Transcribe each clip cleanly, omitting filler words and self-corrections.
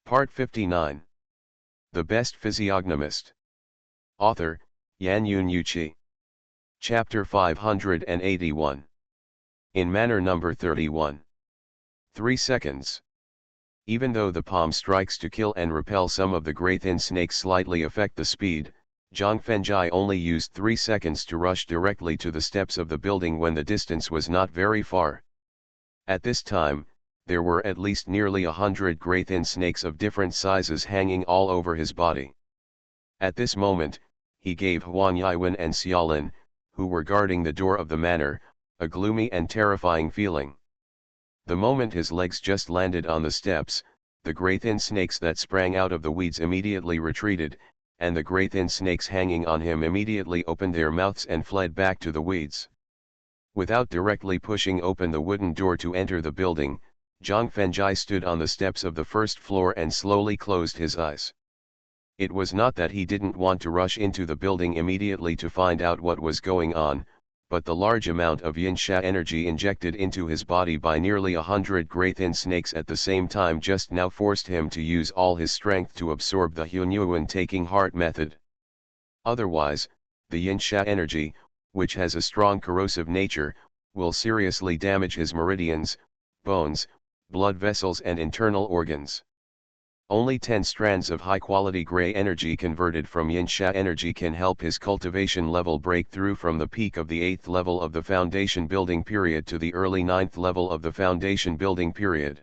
Part 59. The Best Physiognomist. Author, Yan Yun Yuchi. Chapter 581. In manner number 31. 3 seconds. Even though the palm strikes to kill and repel some of the gray thin snakes slightly affect the speed, Zhang Fengjai only used 3 seconds to rush directly to the steps of the building when the distance was not very far. At this time, there were at least nearly 100 gray thin snakes of different sizes hanging all over his body. At this moment, he gave Huang Yiwen and Xiaolin, who were guarding the door of the manor, a gloomy and terrifying feeling. The moment his legs just landed on the steps, the gray thin snakes that sprang out of the weeds immediately retreated, and the gray thin snakes hanging on him immediately opened their mouths and fled back to the weeds. Without directly pushing open the wooden door to enter the building, Zhang Fengjai stood on the steps of the first floor and slowly closed his eyes. It was not that he didn't want to rush into the building immediately to find out what was going on, but the large amount of yin-sha energy injected into his body by nearly 100 gray thin snakes at the same time just now forced him to use all his strength to absorb the Hunyuan taking heart method. Otherwise, the yin-sha energy, which has a strong corrosive nature, will seriously damage his meridians, bones, blood vessels and internal organs. Only 10 strands of high-quality gray energy converted from yin-sha energy can help his cultivation level break through from the peak of the 8th level of the foundation building period to the early 9th level of the foundation building period.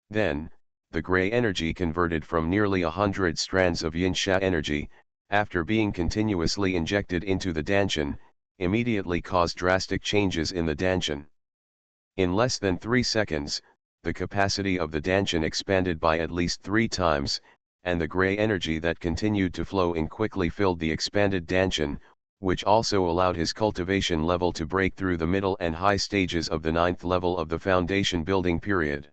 Then, the gray energy converted from nearly 100 strands of yin-sha energy, after being continuously injected into the danshan, immediately caused drastic changes in the danshan. In less than 3 seconds, the capacity of the danshan expanded by at least 3 times, and the gray energy that continued to flow in quickly filled the expanded danshan, which also allowed his cultivation level to break through the middle and high stages of the 9th level of the foundation building period.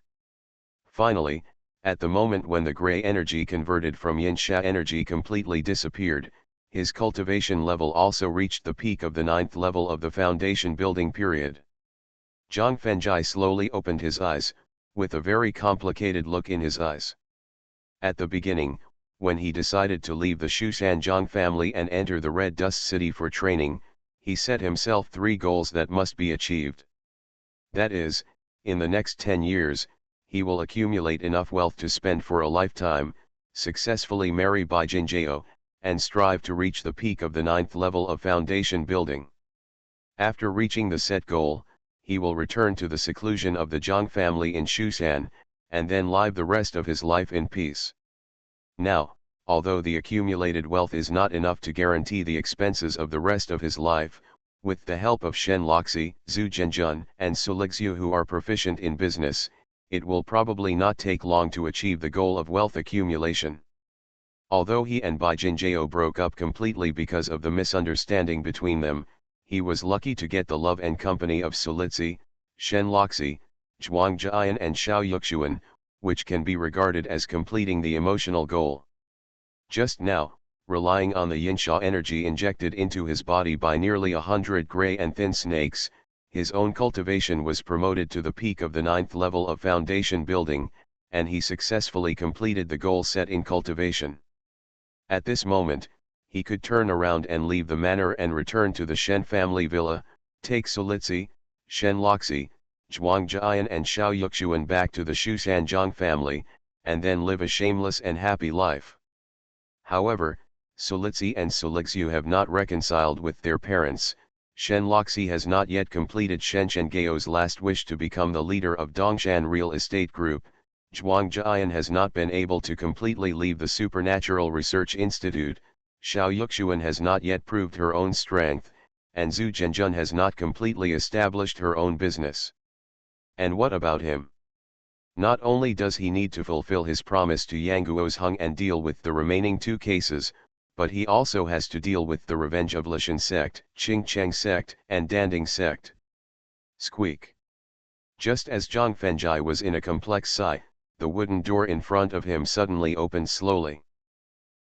Finally, at the moment when the gray energy converted from yin-sha energy completely disappeared, his cultivation level also reached the peak of the 9th level of the foundation building period. Zhang Fengjai slowly opened his eyes, with a very complicated look in his eyes. At the beginning, when he decided to leave the Shushanjiang family and enter the Red Dust City for training, he set himself 3 goals that must be achieved. That is, in the next 10 years, he will accumulate enough wealth to spend for a lifetime, successfully marry Bai Jinjiao, and strive to reach the peak of the 9th level of foundation building. After reaching the set goal, he will return to the seclusion of the Zhang family in Shushan, and then live the rest of his life in peace. Now, although the accumulated wealth is not enough to guarantee the expenses of the rest of his life, with the help of Shen Loxi, Zhu Zhenjun, and Su Lixu who are proficient in business, it will probably not take long to achieve the goal of wealth accumulation. Although he and Bai Jinjiao broke up completely because of the misunderstanding between them, he was lucky to get the love and company of Su Lixi, Shen Loxi, Zhuang Jian and Xiao Yuxuan, which can be regarded as completing the emotional goal. Just now, relying on the yin-sha energy injected into his body by nearly 100 gray and thin snakes, his own cultivation was promoted to the peak of the 9th level of foundation building, and he successfully completed the goal set in cultivation. At this moment, he could turn around and leave the manor and return to the Shen family villa, take Su Lixi, Shen Loxi, Zhuang Jian and Xiao Yuxuan back to the Shushanjiang family, and then live a shameless and happy life. However, Su Lixi and Su Lixu have not reconciled with their parents. Shen Loxi has not yet completed Shen Shengao's last wish to become the leader of Dongshan Real Estate Group. Zhuang Jian has not been able to completely leave the Supernatural Research Institute. Xiao Yuxuan has not yet proved her own strength, and Zhu Zhenjun has not completely established her own business. And what about him? Not only does he need to fulfill his promise to Yang Hung and deal with the remaining 2 cases, but he also has to deal with the revenge of Lishan sect, Qingcheng sect, and Danding sect. Squeak. Just as Zhang Fengjai was in a complex sigh, the wooden door in front of him suddenly opened slowly.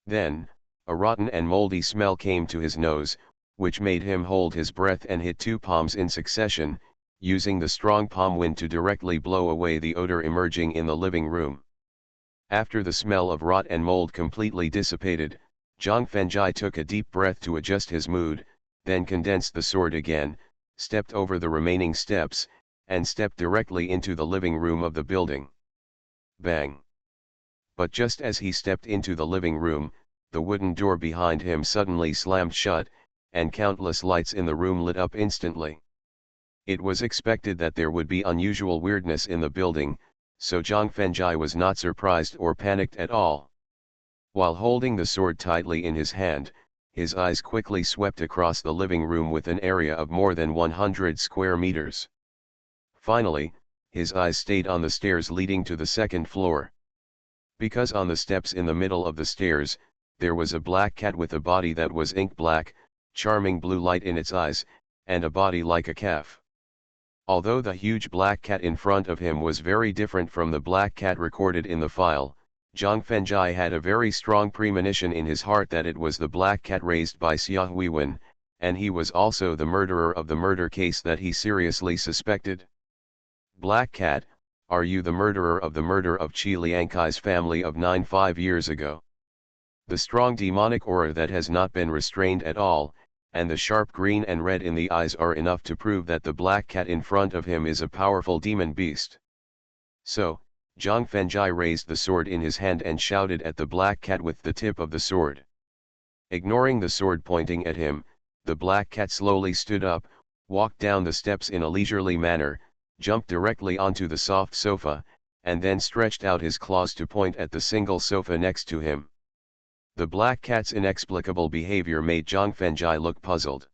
Then, a rotten and moldy smell came to his nose, which made him hold his breath and hit 2 palms in succession, using the strong palm wind to directly blow away the odor emerging in the living room. After the smell of rot and mold completely dissipated, Zhang Fengjai took a deep breath to adjust his mood, then condensed the sword again, stepped over the remaining steps, and stepped directly into the living room of the building. Bang! But just as he stepped into the living room, the wooden door behind him suddenly slammed shut, and countless lights in the room lit up instantly. It was expected that there would be unusual weirdness in the building, so Zhang Fengjai was not surprised or panicked at all. While holding the sword tightly in his hand, his eyes quickly swept across the living room with an area of more than 100 square meters. Finally, his eyes stayed on the stairs leading to the second floor. Because on the steps in the middle of the stairs, there was a black cat with a body that was ink black, charming blue light in its eyes, and a body like a calf. Although the huge black cat in front of him was very different from the black cat recorded in the file, Zhang Fengjai had a very strong premonition in his heart that it was the black cat raised by Xia Huiwen, and he was also the murderer of the murder case that he seriously suspected. Black cat, are you the murderer of the murder of Qi Liankai's family of 5 years ago? The strong demonic aura that has not been restrained at all, and the sharp green and red in the eyes are enough to prove that the black cat in front of him is a powerful demon beast. So, Zhang Fengjai raised the sword in his hand and shouted at the black cat with the tip of the sword. Ignoring the sword pointing at him, the black cat slowly stood up, walked down the steps in a leisurely manner, jumped directly onto the soft sofa, and then stretched out his claws to point at the single sofa next to him. The black cat's inexplicable behavior made Zhang Fengjai look puzzled.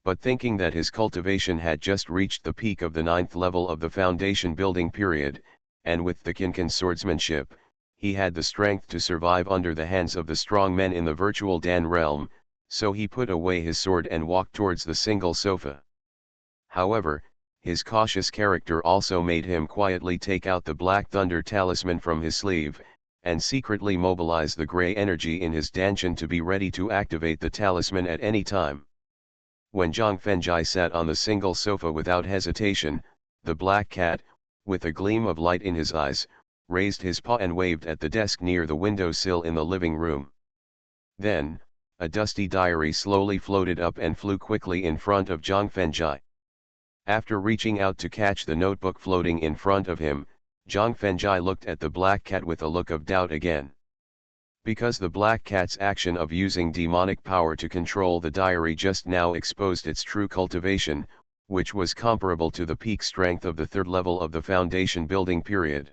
But thinking that his cultivation had just reached the peak of the 9th level of the foundation building period, and with the Kinkan swordsmanship, he had the strength to survive under the hands of the strong men in the virtual Dan realm, so he put away his sword and walked towards the single sofa. However, his cautious character also made him quietly take out the Black Thunder talisman from his sleeve, and secretly mobilize the grey energy in his danshan to be ready to activate the talisman at any time. When Zhang Fengjai sat on the single sofa without hesitation, the black cat, with a gleam of light in his eyes, raised his paw and waved at the desk near the windowsill in the living room. Then, a dusty diary slowly floated up and flew quickly in front of Zhang Fengjai. After reaching out to catch the notebook floating in front of him, Zhang Fengjai looked at the black cat with a look of doubt again. Because the black cat's action of using demonic power to control the diary just now exposed its true cultivation, which was comparable to the peak strength of the 3rd level of the foundation building period.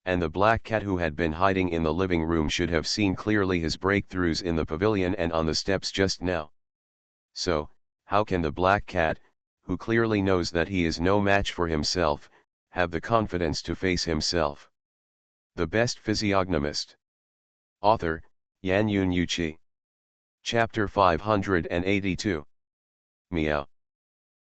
And the black cat who had been hiding in the living room should have seen clearly his breakthroughs in the pavilion and on the steps just now. So, how can the black cat, who clearly knows that he is no match for himself, have the confidence to face himself? The Best Physiognomist. Author, Yan Yun Yuqi. Chapter 582. Meow.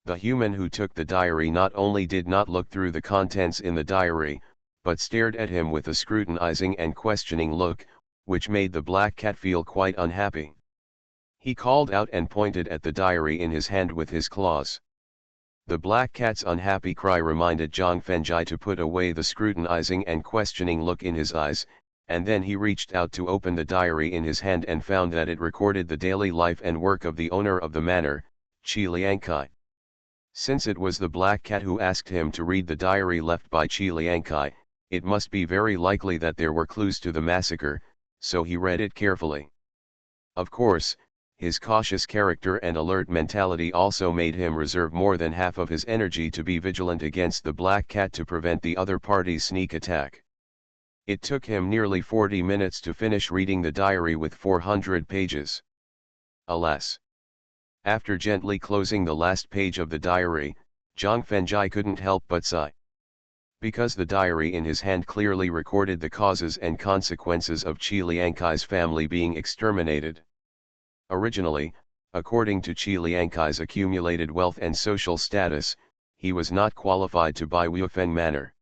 The human who took the diary not only did not look through the contents in the diary, but stared at him with a scrutinizing and questioning look, which made the black cat feel quite unhappy. He called out and pointed at the diary in his hand with his claws. The black cat's unhappy cry reminded Zhang Fengjai to put away the scrutinizing and questioning look in his eyes, and then he reached out to open the diary in his hand and found that it recorded the daily life and work of the owner of the manor, Qi Liankai. Since it was the black cat who asked him to read the diary left by Qi Liankai, it must be very likely that there were clues to the massacre, so he read it carefully. Of course, his cautious character and alert mentality also made him reserve more than half of his energy to be vigilant against the black cat to prevent the other party's sneak attack. It took him nearly 40 minutes to finish reading the diary with 400 pages. Alas! After gently closing the last page of the diary, Zhang Fengjai couldn't help but sigh. Because the diary in his hand clearly recorded the causes and consequences of Qi Liankai's family being exterminated. Originally, according to Qi Liankai's accumulated wealth and social status, he was not qualified to buy Wuifeng Manor.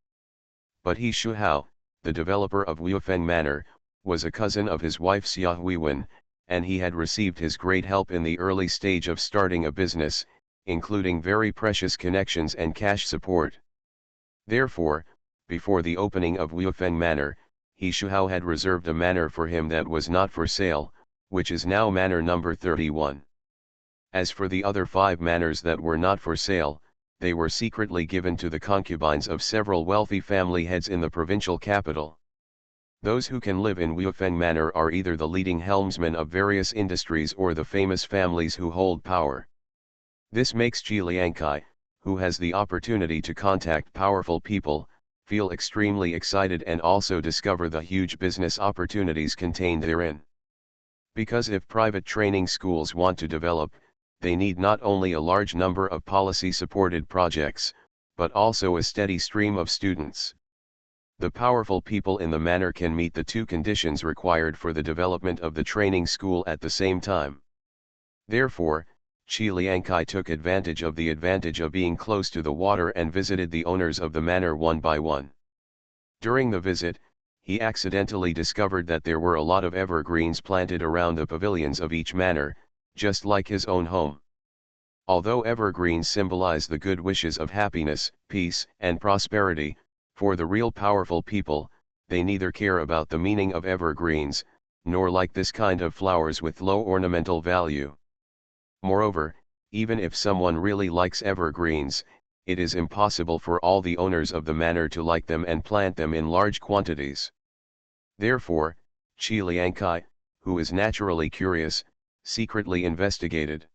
But He Shuhao, the developer of Wuifeng Manor, was a cousin of his wife Xia Huiwen, and he had received his great help in the early stage of starting a business, including very precious connections and cash support. Therefore, before the opening of Wuifeng Manor, he Shuhao had reserved a manor for him that was not for sale, which is now manor number 31. As for the other 5 manors that were not for sale, they were secretly given to the concubines of several wealthy family heads in the provincial capital. Those who can live in Wuifeng Manor are either the leading helmsmen of various industries or the famous families who hold power. This makes Qi Liangkai, who has the opportunity to contact powerful people, feel extremely excited and also discover the huge business opportunities contained therein. Because if private training schools want to develop, they need not only a large number of policy-supported projects, but also a steady stream of students. The powerful people in the manor can meet the 2 conditions required for the development of the training school at the same time. Therefore, Qi Liangkai took advantage of being close to the water and visited the owners of the manor one by one. During the visit, he accidentally discovered that there were a lot of evergreens planted around the pavilions of each manor, just like his own home. Although evergreens symbolize the good wishes of happiness, peace, and prosperity, for the real powerful people, they neither care about the meaning of evergreens, nor like this kind of flowers with low ornamental value. Moreover, even if someone really likes evergreens, it is impossible for all the owners of the manor to like them and plant them in large quantities. Therefore, Qi Liangkai, who is naturally curious, secretly investigated.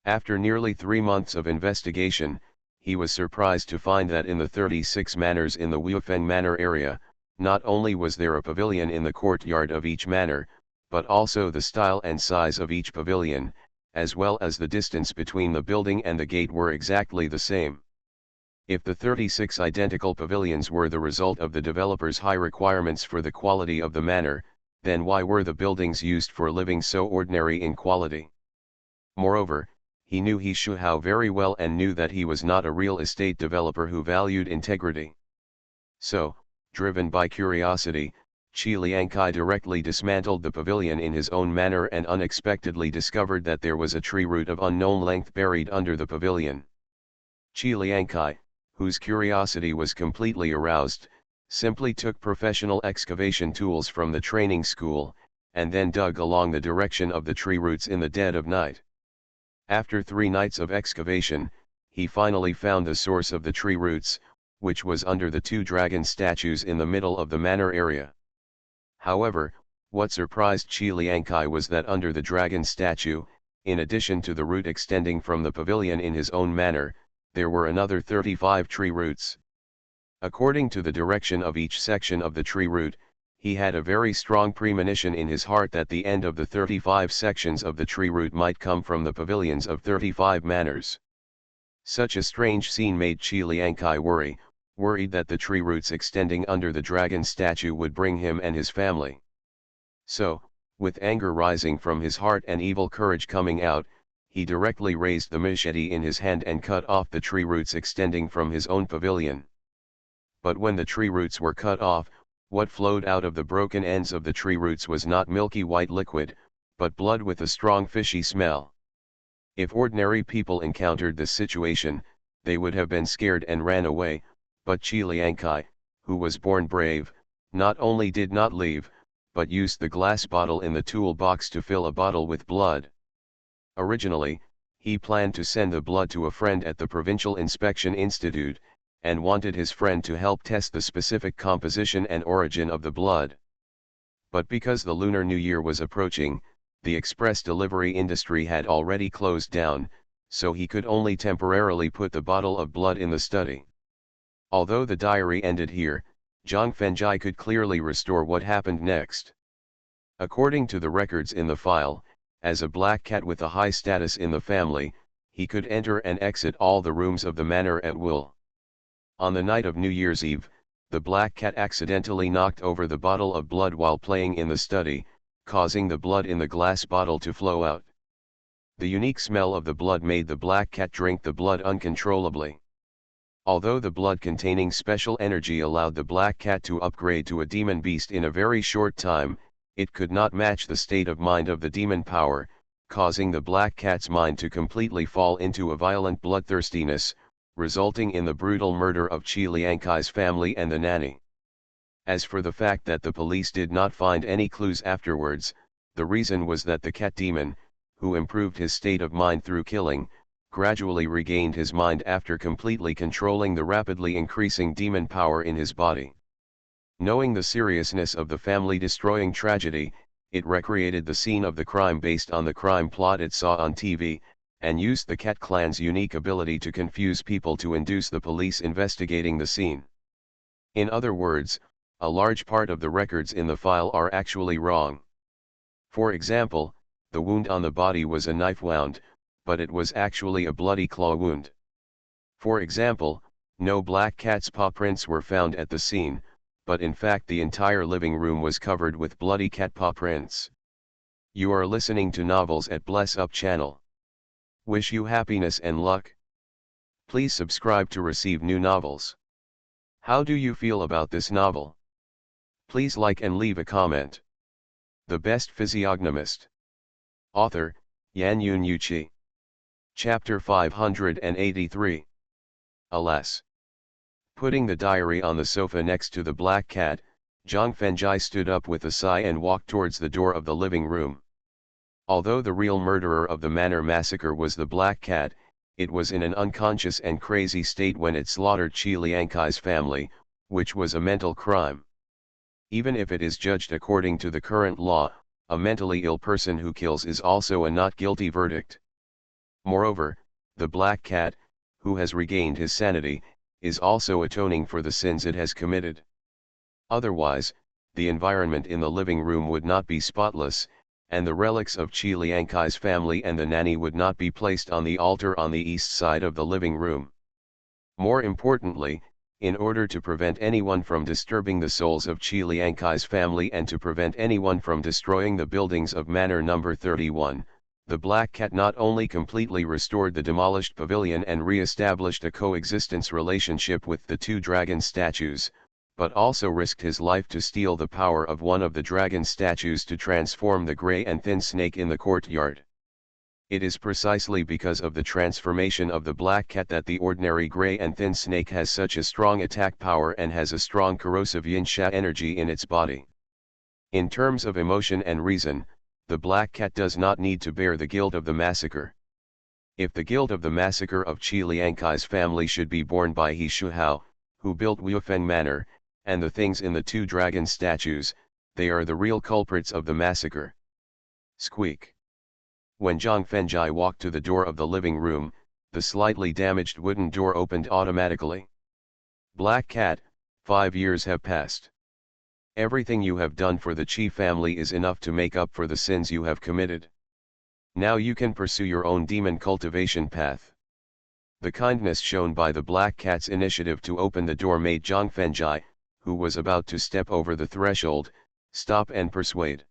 After nearly 3 months of investigation, he was surprised to find that in the 36 manors in the Wuifeng Manor area, not only was there a pavilion in the courtyard of each manor, but also the style and size of each pavilion, as well as the distance between the building and the gate were exactly the same. If the 36 identical pavilions were the result of the developer's high requirements for the quality of the manor, then why were the buildings used for living so ordinary in quality? Moreover, he knew He Shuhao very well and knew that he was not a real estate developer who valued integrity. So, driven by curiosity, Qi Liangkai directly dismantled the pavilion in his own manner and unexpectedly discovered that there was a tree root of unknown length buried under the pavilion. Qi Liangkai, whose curiosity was completely aroused, simply took professional excavation tools from the training school, and then dug along the direction of the tree roots in the dead of night. After 3 nights of excavation, he finally found the source of the tree roots, which was under the 2 dragon statues in the middle of the manor area. However, what surprised Qi Liangkai was that under the dragon statue, in addition to the root extending from the pavilion in his own manor, there were another 35 tree roots. According to the direction of each section of the tree root, he had a very strong premonition in his heart that the end of the 35 sections of the tree root might come from the pavilions of 35 manors. Such a strange scene made Qi Liangkai worried that the tree roots extending under the dragon statue would bring him and his family. So, with anger rising from his heart and evil courage coming out, he directly raised the machete in his hand and cut off the tree roots extending from his own pavilion. But when the tree roots were cut off, what flowed out of the broken ends of the tree roots was not milky white liquid, but blood with a strong fishy smell. If ordinary people encountered this situation, they would have been scared and ran away, but Qi Liangkai, who was born brave, not only did not leave, but used the glass bottle in the toolbox to fill a bottle with blood. Originally, he planned to send the blood to a friend at the Provincial Inspection Institute, and wanted his friend to help test the specific composition and origin of the blood. But because the Lunar New Year was approaching, the express delivery industry had already closed down, so he could only temporarily put the bottle of blood in the study. Although the diary ended here, Zhang Fengjai could clearly restore what happened next. According to the records in the file, as a black cat with a high status in the family, he could enter and exit all the rooms of the manor at will. On the night of New Year's Eve, the black cat accidentally knocked over the bottle of blood while playing in the study, causing the blood in the glass bottle to flow out. The unique smell of the blood made the black cat drink the blood uncontrollably. Although the blood containing special energy allowed the black cat to upgrade to a demon beast in a very short time, it could not match the state of mind of the demon power, causing the black cat's mind to completely fall into a violent bloodthirstiness, resulting in the brutal murder of Qi Liangkai's family and the nanny. As for the fact that the police did not find any clues afterwards, the reason was that the cat demon, who improved his state of mind through killing, gradually regained his mind after completely controlling the rapidly increasing demon power in his body. Knowing the seriousness of the family-destroying tragedy, it recreated the scene of the crime based on the crime plot it saw on TV, and used the cat clan's unique ability to confuse people to induce the police investigating the scene. In other words, a large part of the records in the file are actually wrong. For example, the wound on the body was a knife wound, but it was actually a bloody claw wound. For example, no black cat's paw prints were found at the scene, but in fact the entire living room was covered with bloody cat paw prints. You are listening to Novels at Bless Up channel. Wish you happiness and luck. Please subscribe to receive new novels. How do you feel about this novel? Please like and leave a comment. The Best Physiognomist. Author, Yanyun Yuchi. Chapter 583. Alas. Putting the diary on the sofa next to the black cat, Zhang Fengjai stood up with a sigh and walked towards the door of the living room. Although the real murderer of the Manor massacre was the black cat, it was in an unconscious and crazy state when it slaughtered Chi Liankai's family, which was a mental crime. Even if it is judged according to the current law, a mentally ill person who kills is also a not guilty verdict. Moreover, the black cat, who has regained his sanity, is also atoning for the sins it has committed. Otherwise, the environment in the living room would not be spotless, and the relics of Chi Liankai's family and the nanny would not be placed on the altar on the east side of the living room. More importantly, in order to prevent anyone from disturbing the souls of Chi Liankai's family and to prevent anyone from destroying the buildings of Manor number 31, the black cat not only completely restored the demolished pavilion and re-established a coexistence relationship with the two dragon statues, but also risked his life to steal the power of one of the dragon statues to transform the grey and thin snake in the courtyard. It is precisely because of the transformation of the black cat that the ordinary grey and thin snake has such a strong attack power and has a strong corrosive yin-sha energy in its body. In terms of emotion and reason, the black cat does not need to bear the guilt of the massacre. If the guilt of the massacre of Chi Liankai's family should be borne by He Shuhao, who built Wufeng Manor, and the things in the two dragon statues, they are the real culprits of the massacre. Squeak. When Zhang Fengjai walked to the door of the living room, the slightly damaged wooden door opened automatically. Black cat, 5 years have passed. Everything you have done for the Chi family is enough to make up for the sins you have committed. Now you can pursue your own demon cultivation path. The kindness shown by the black cat's initiative to open the door made Zhang Fengjai, who was about to step over the threshold, stop and persuade.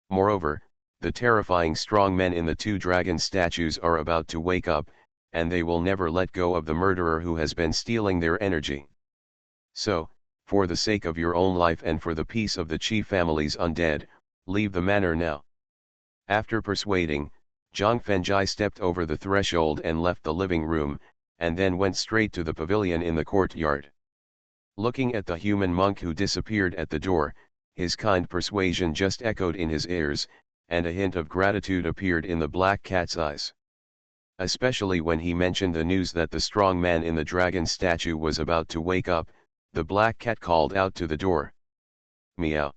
Moreover, the terrifying strong men in the two dragon statues are about to wake up, and they will never let go of the murderer who has been stealing their energy. So, for the sake of your own life and for the peace of the Chi family's undead, leave the manor now. After persuading, Zhang Fengjai stepped over the threshold and left the living room, and then went straight to the pavilion in the courtyard. Looking at the human monk who disappeared at the door, his kind persuasion just echoed in his ears, and a hint of gratitude appeared in the black cat's eyes. Especially when he mentioned the news that the strong man in the dragon statue was about to wake up, the black cat called out to the door. Meow.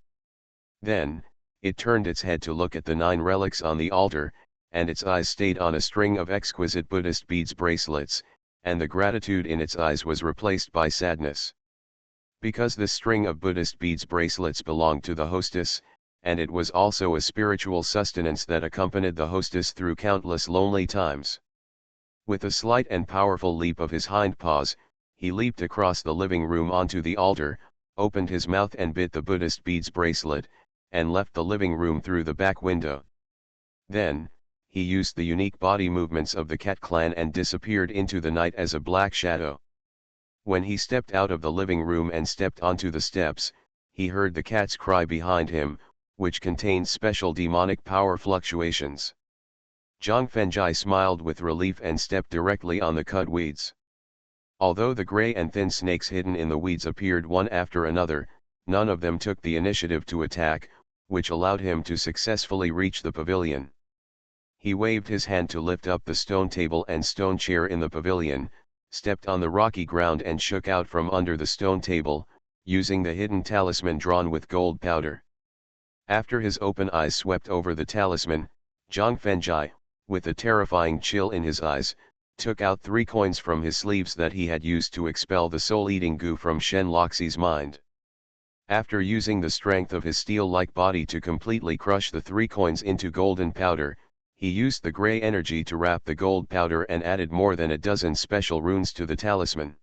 Then, it turned its head to look at the 9 relics on the altar, and its eyes stayed on a string of exquisite Buddhist beads bracelets, and the gratitude in its eyes was replaced by sadness. Because this string of Buddhist beads bracelets belonged to the hostess, and it was also a spiritual sustenance that accompanied the hostess through countless lonely times. With a slight and powerful leap of his hind paws, he leaped across the living room onto the altar, opened his mouth and bit the Buddhist beads bracelet, and left the living room through the back window. Then, he used the unique body movements of the cat clan and disappeared into the night as a black shadow. When he stepped out of the living room and stepped onto the steps, he heard the cat's cry behind him, which contained special demonic power fluctuations. Zhang Fengjai smiled with relief and stepped directly on the cut weeds. Although the grey and thin snakes hidden in the weeds appeared one after another, none of them took the initiative to attack, which allowed him to successfully reach the pavilion. He waved his hand to lift up the stone table and stone chair in the pavilion, stepped on the rocky ground and shook out from under the stone table, using the hidden talisman drawn with gold powder. After his open eyes swept over the talisman, Zhang Fengjai, with a terrifying chill in his eyes, took out 3 coins from his sleeves that he had used to expel the soul-eating goo from Shen Loxi's mind. After using the strength of his steel-like body to completely crush the 3 coins into golden powder, he used the grey energy to wrap the gold powder and added more than a dozen special runes to the talisman.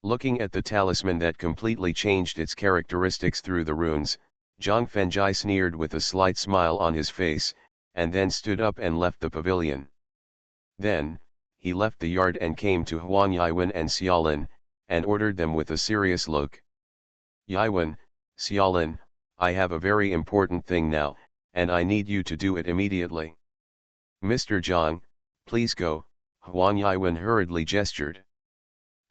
Looking at the talisman that completely changed its characteristics through the runes, Zhang Fengjai sneered with a slight smile on his face, and then stood up and left the pavilion. Then, he left the yard and came to Huang Yiwen and Xiaolin, and ordered them with a serious look. Yiwen, Xiaolin, I have a very important thing now, and I need you to do it immediately. Mr. Zhang, please go, Huang Yiwen hurriedly gestured.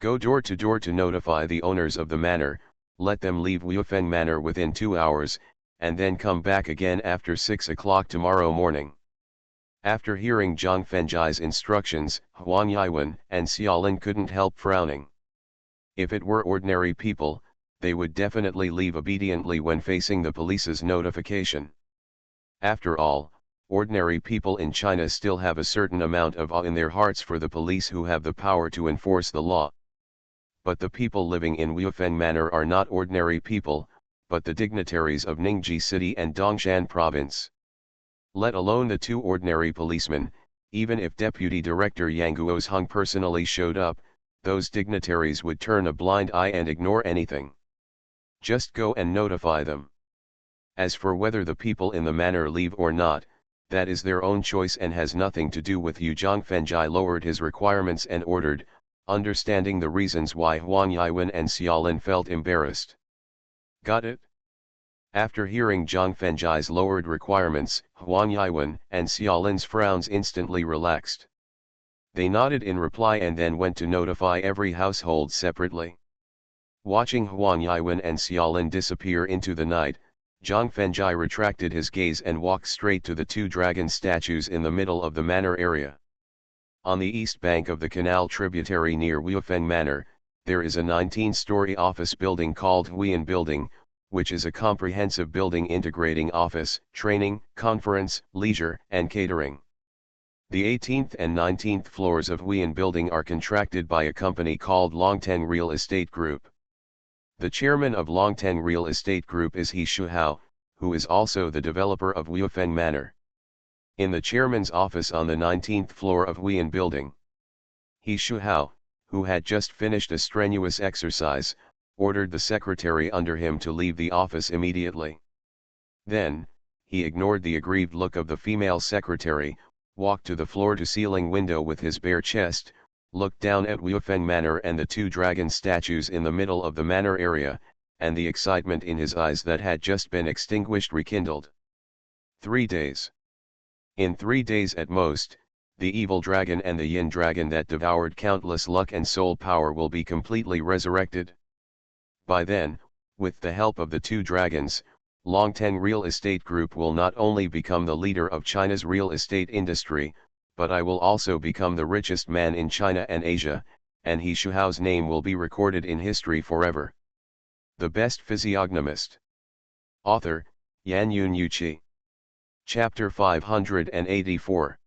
Go door to notify the owners of the manor, let them leave Wuifeng Manor within 2 hours, and then come back again after 6 o'clock tomorrow morning. After hearing Zhang Fengjai's instructions, Huang Yiwen and Xiaolin couldn't help frowning. If it were ordinary people, they would definitely leave obediently when facing the police's notification. After all, ordinary people in China still have a certain amount of awe in their hearts for the police who have the power to enforce the law. But the people living in Wuifeng Manor are not ordinary people, but the dignitaries of Ningji City and Dongshan Province. Let alone the 2 ordinary policemen, even if Deputy Director Yang Guozheng personally showed up, those dignitaries would turn a blind eye and ignore anything. Just go and notify them. As for whether the people in the manor leave or not, that is their own choice and has nothing to do with you. Zhang Fengjai lowered his requirements and ordered, understanding the reasons why Huang Yiwen and Xiaolin felt embarrassed. Got it? After hearing Zhang Fengjai's lowered requirements, Huang Yiwen and Xiaolin's frowns instantly relaxed. They nodded in reply and then went to notify every household separately. Watching Huang Yiwen and Xiaolin disappear into the night, Zhang Fengjai retracted his gaze and walked straight to the 2 dragon statues in the middle of the manor area. On the east bank of the canal tributary near Wuifeng Manor, there is a 19-story office building called Huiyan Building, which is a comprehensive building integrating office, training, conference, leisure, and catering. The 18th and 19th floors of Huiyan Building are contracted by a company called Longteng Real Estate Group. The chairman of Longteng Real Estate Group is He Shuhao, who is also the developer of Wuifeng Manor. In the chairman's office on the 19th floor of Huiyan Building, He Shuhao, who had just finished a strenuous exercise, ordered the secretary under him to leave the office immediately. Then, he ignored the aggrieved look of the female secretary, walked to the floor-to-ceiling window with his bare chest, looked down at Wuifeng Manor and the 2 dragon statues in the middle of the manor area, and the excitement in his eyes that had just been extinguished rekindled. 3 days. In 3 days at most, the evil dragon and the yin dragon that devoured countless luck and soul power will be completely resurrected. By then, with the help of the 2 dragons, Longteng Real Estate Group will not only become the leader of China's real estate industry, but I will also become the richest man in China and Asia, and He Shuhao's name will be recorded in history forever. The Best Physiognomist. Author, Yan Yun Yuqi. Chapter 584.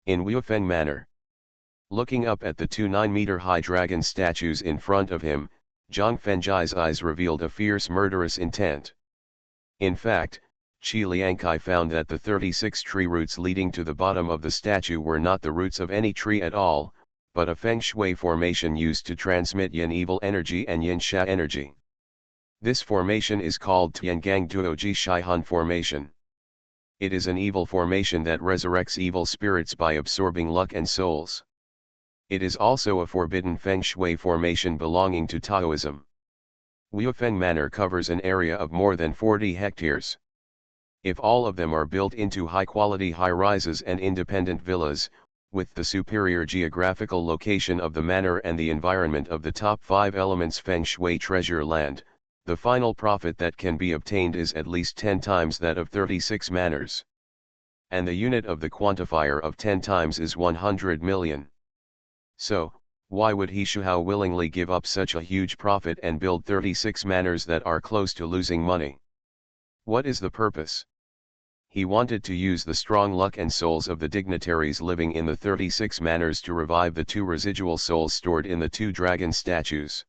In Wuifeng Manor. Looking up at the 2 9-meter-high dragon statues in front of him, Zhang Fengjai's eyes revealed a fierce murderous intent. In fact, Qi Liangkai found that the 36 tree roots leading to the bottom of the statue were not the roots of any tree at all, but a feng shui formation used to transmit yin evil energy and yin sha energy. This formation is called Tiangang Duoji Shihan formation. It is an evil formation that resurrects evil spirits by absorbing luck and souls. It is also a forbidden feng shui formation belonging to Taoism. Wuifeng Manor covers an area of more than 40 hectares. If all of them are built into high-quality high-rises and independent villas, with the superior geographical location of the manor and the environment of the top 5 elements feng shui treasure land, The final profit that can be obtained is at least 10 times that of 36 manors. And the unit of the quantifier of 10 times is 100 million. So, why would he Shuhao willingly give up such a huge profit and build 36 manors that are close to losing money? What is the purpose? He wanted to use the strong luck and souls of the dignitaries living in the 36 manors to revive the 2 residual souls stored in the 2 dragon statues.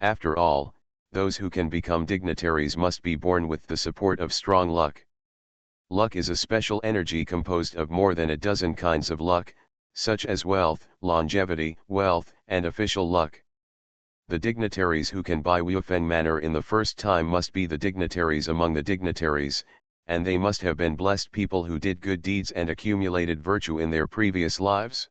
After all, those who can become dignitaries must be born with the support of strong luck. Luck is a special energy composed of more than a dozen kinds of luck, such as wealth, longevity, wealth, and official luck. The dignitaries who can buy Wufeng Manor in the first time must be the dignitaries among the dignitaries, and they must have been blessed people who did good deeds and accumulated virtue in their previous lives.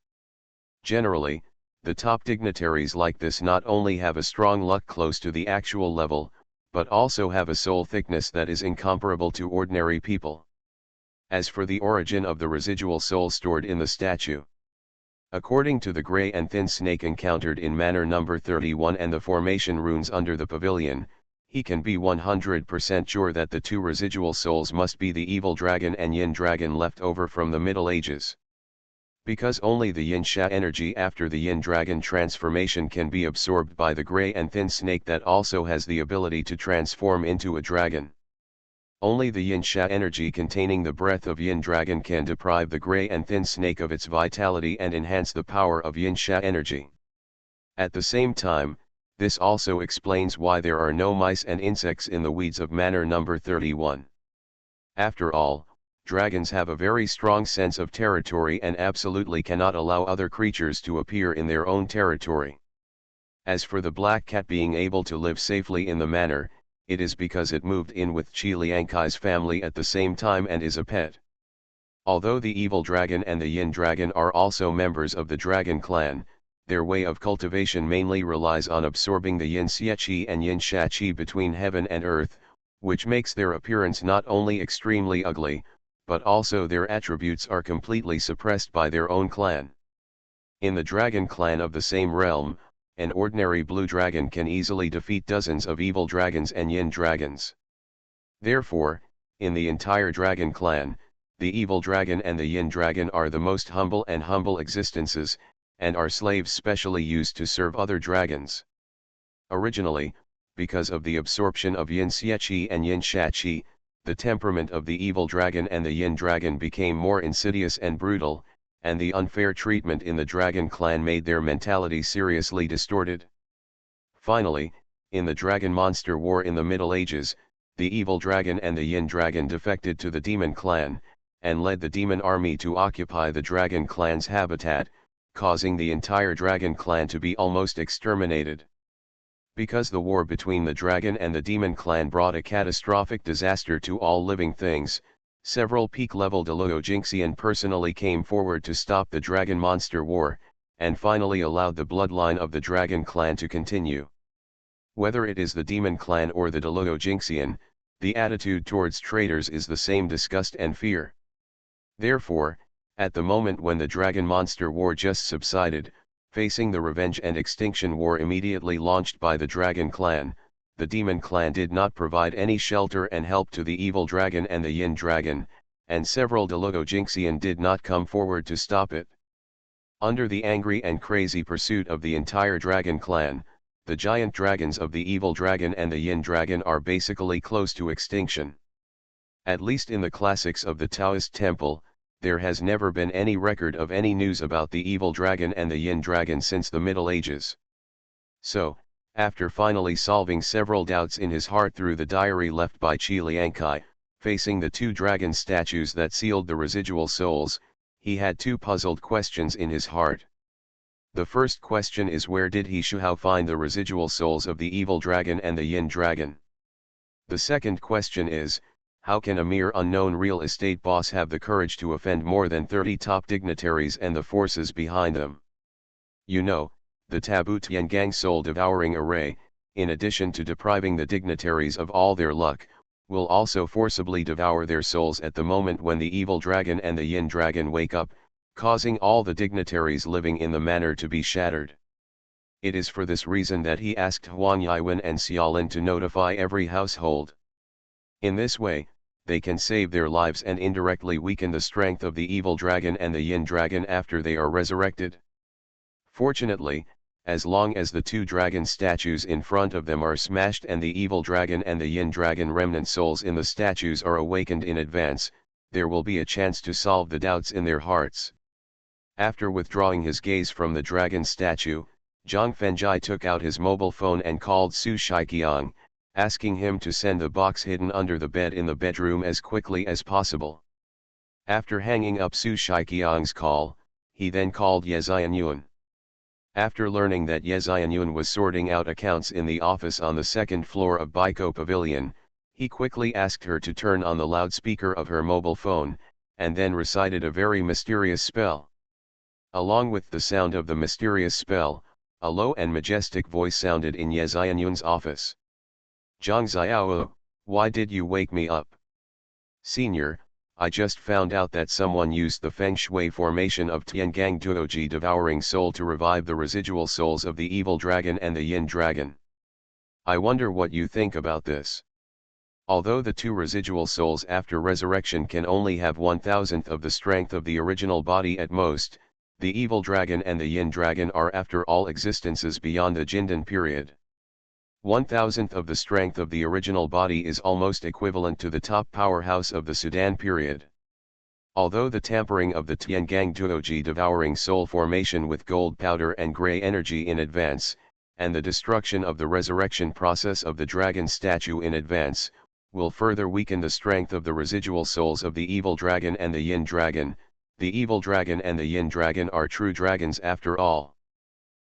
Generally, the top dignitaries like this not only have a strong luck close to the actual level, but also have a soul thickness that is incomparable to ordinary people. As for the origin of the residual soul stored in the statue, according to the gray and thin snake encountered in manor number 31 and the formation runes under the pavilion, he can be 100% sure that the 2 residual souls must be the evil dragon and yin dragon left over from the Middle Ages. Because only the yin-sha energy after the yin dragon transformation can be absorbed by the gray and thin snake that also has the ability to transform into a dragon. Only the yin-sha energy containing the breath of yin dragon can deprive the gray and thin snake of its vitality and enhance the power of yin-sha energy. At the same time, this also explains why there are no mice and insects in the weeds of manor number 31. After all, dragons have a very strong sense of territory and absolutely cannot allow other creatures to appear in their own territory. As for the black cat being able to live safely in the manor, it is because it moved in with Qi Liankai's family at the same time and is a pet. Although the evil dragon and the yin dragon are also members of the dragon clan, their way of cultivation mainly relies on absorbing the yin xia qi and yin sha qi between heaven and earth, which makes their appearance not only extremely ugly, but also their attributes are completely suppressed by their own clan. In the dragon clan of the same realm, an ordinary blue dragon can easily defeat dozens of evil dragons and yin dragons. Therefore, in the entire dragon clan, the evil dragon and the yin dragon are the most humble and humble existences, and are slaves specially used to serve other dragons. Originally, because of the absorption of yin xia qi and yin sha qi, the temperament of the evil dragon and the yin dragon became more insidious and brutal, and the unfair treatment in the dragon clan made their mentality seriously distorted. Finally, in the Dragon Monster War in the Middle Ages, the evil dragon and the yin dragon defected to the demon clan, and led the demon army to occupy the dragon clan's habitat, causing the entire dragon clan to be almost exterminated. Because the war between the dragon and the demon clan brought a catastrophic disaster to all living things, several peak-level Deluojixian personally came forward to stop the Dragon Monster War, and finally allowed the bloodline of the Dragon Clan to continue. Whether it is the Demon Clan or the Deluojixian, the attitude towards traitors is the same: disgust and fear. Therefore, at the moment when the Dragon Monster War just subsided, facing the revenge and extinction war immediately launched by the Dragon Clan, the Demon Clan did not provide any shelter and help to the evil dragon and the yin dragon, and several Deluojixian did not come forward to stop it. Under the angry and crazy pursuit of the entire Dragon Clan, the giant dragons of the evil dragon and the yin dragon are basically close to extinction. At least in the classics of the Taoist temple, there has never been any record of any news about the evil dragon and the yin dragon since the Middle Ages. So, after finally solving several doubts in his heart through the diary left by Qi Liankai, facing the 2 dragon statues that sealed the residual souls, he had 2 puzzled questions in his heart. The first question is, where did he Shuhao find the residual souls of the evil dragon and the yin dragon? The second question is, how can a mere unknown real estate boss have the courage to offend more than 30 top dignitaries and the forces behind them? You know, the taboo Tiangang soul-devouring array, in addition to depriving the dignitaries of all their luck, will also forcibly devour their souls at the moment when the evil dragon and the yin dragon wake up, causing all the dignitaries living in the manor to be shattered. It is for this reason that he asked Huang Yiwen and Xiaolin to notify every household. In this way, they can save their lives and indirectly weaken the strength of the evil dragon and the yin dragon after they are resurrected. Fortunately, as long as the two dragon statues in front of them are smashed and the evil dragon and the yin dragon remnant souls in the statues are awakened in advance, there will be a chance to solve the doubts in their hearts. After withdrawing his gaze from the dragon statue, Zhang Fengjai took out his mobile phone and called Su Shiqiang, asking him to send the box hidden under the bed in the bedroom as quickly as possible. After hanging up Su Shiqiang's call, he then called Ye Xianyuan. After learning that Ye Xianyuan was sorting out accounts in the office on the second floor of Baiko Pavilion, he quickly asked her to turn on the loudspeaker of her mobile phone, and then recited a very mysterious spell. Along with the sound of the mysterious spell, a low and majestic voice sounded in Ye Xianyuan's office. Zhang Xiao, why did you wake me up? Senior, I just found out that someone used the Feng Shui formation of Tiangang Duoji Devouring Soul to revive the residual souls of the evil dragon and the yin dragon. I wonder what you think about this. Although the two residual souls after resurrection can only have 1/1000th of the strength of the original body at most, the evil dragon and the yin dragon are after all existences beyond the Jindan period. 1/1000th of the strength of the original body is almost equivalent to the top powerhouse of the Sudan period. Although the tampering of the Tiangang Duoji Devouring Soul formation with gold powder and gray energy in advance, and the destruction of the resurrection process of the dragon statue in advance, will further weaken the strength of the residual souls of the evil dragon and the yin dragon. The evil dragon and the yin dragon are true dragons after all.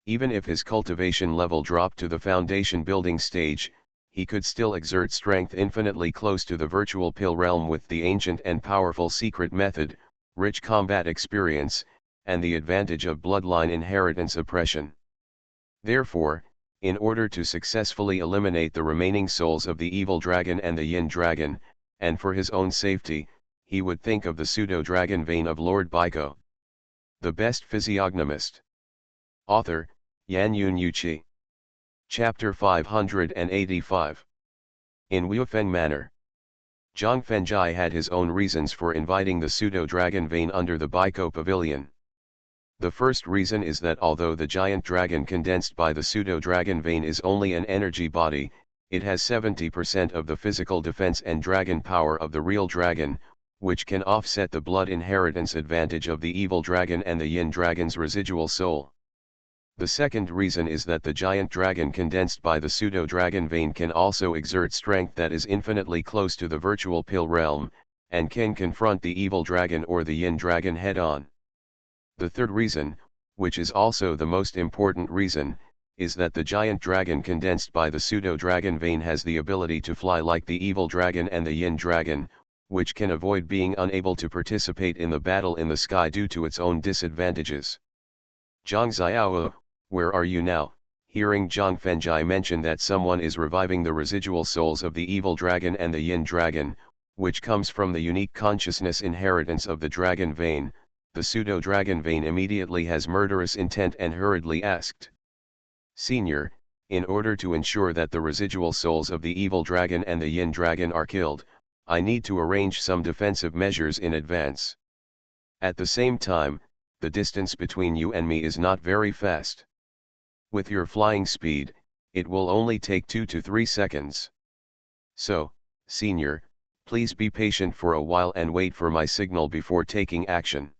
Even if his cultivation level dropped to the foundation building stage, he could still exert strength infinitely close to the virtual pill realm with the ancient and powerful secret method, rich combat experience, and the advantage of bloodline inheritance oppression. Therefore, in order to successfully eliminate the remaining souls of the evil dragon and the yin dragon, and for his own safety, he would think of the pseudo-dragon vein of Lord Baiko. The Best Physiognomist. Author, Yanyun Yuqi. Chapter 585. In Wuifeng Manor. Zhang Fengjai had his own reasons for inviting the pseudo-dragon vein under the Baiko Pavilion. The first reason is that although the giant dragon condensed by the pseudo-dragon vein is only an energy body, it has 70% of the physical defense and dragon power of the real dragon, which can offset the blood inheritance advantage of the evil dragon and the yin dragon's residual soul. The second reason is that the giant dragon condensed by the pseudo-dragon vein can also exert strength that is infinitely close to the virtual pill realm, and can confront the evil dragon or the yin dragon head-on. The third reason, which is also the most important reason, is that the giant dragon condensed by the pseudo-dragon vein has the ability to fly like the evil dragon and the yin dragon, which can avoid being unable to participate in the battle in the sky due to its own disadvantages. Zhang Xiao, where are you now? Hearing Zhang Fengjai mention that someone is reviving the residual souls of the evil dragon and the yin dragon, which comes from the unique consciousness inheritance of the dragon vein, the pseudo-dragon vein immediately has murderous intent and hurriedly asked. Senior, in order to ensure that the residual souls of the evil dragon and the yin dragon are killed, I need to arrange some defensive measures in advance. At the same time, the distance between you and me is not very fast. With your flying speed, it will only take 2 to 3 seconds. So, Senior, please be patient for a while and wait for my signal before taking action.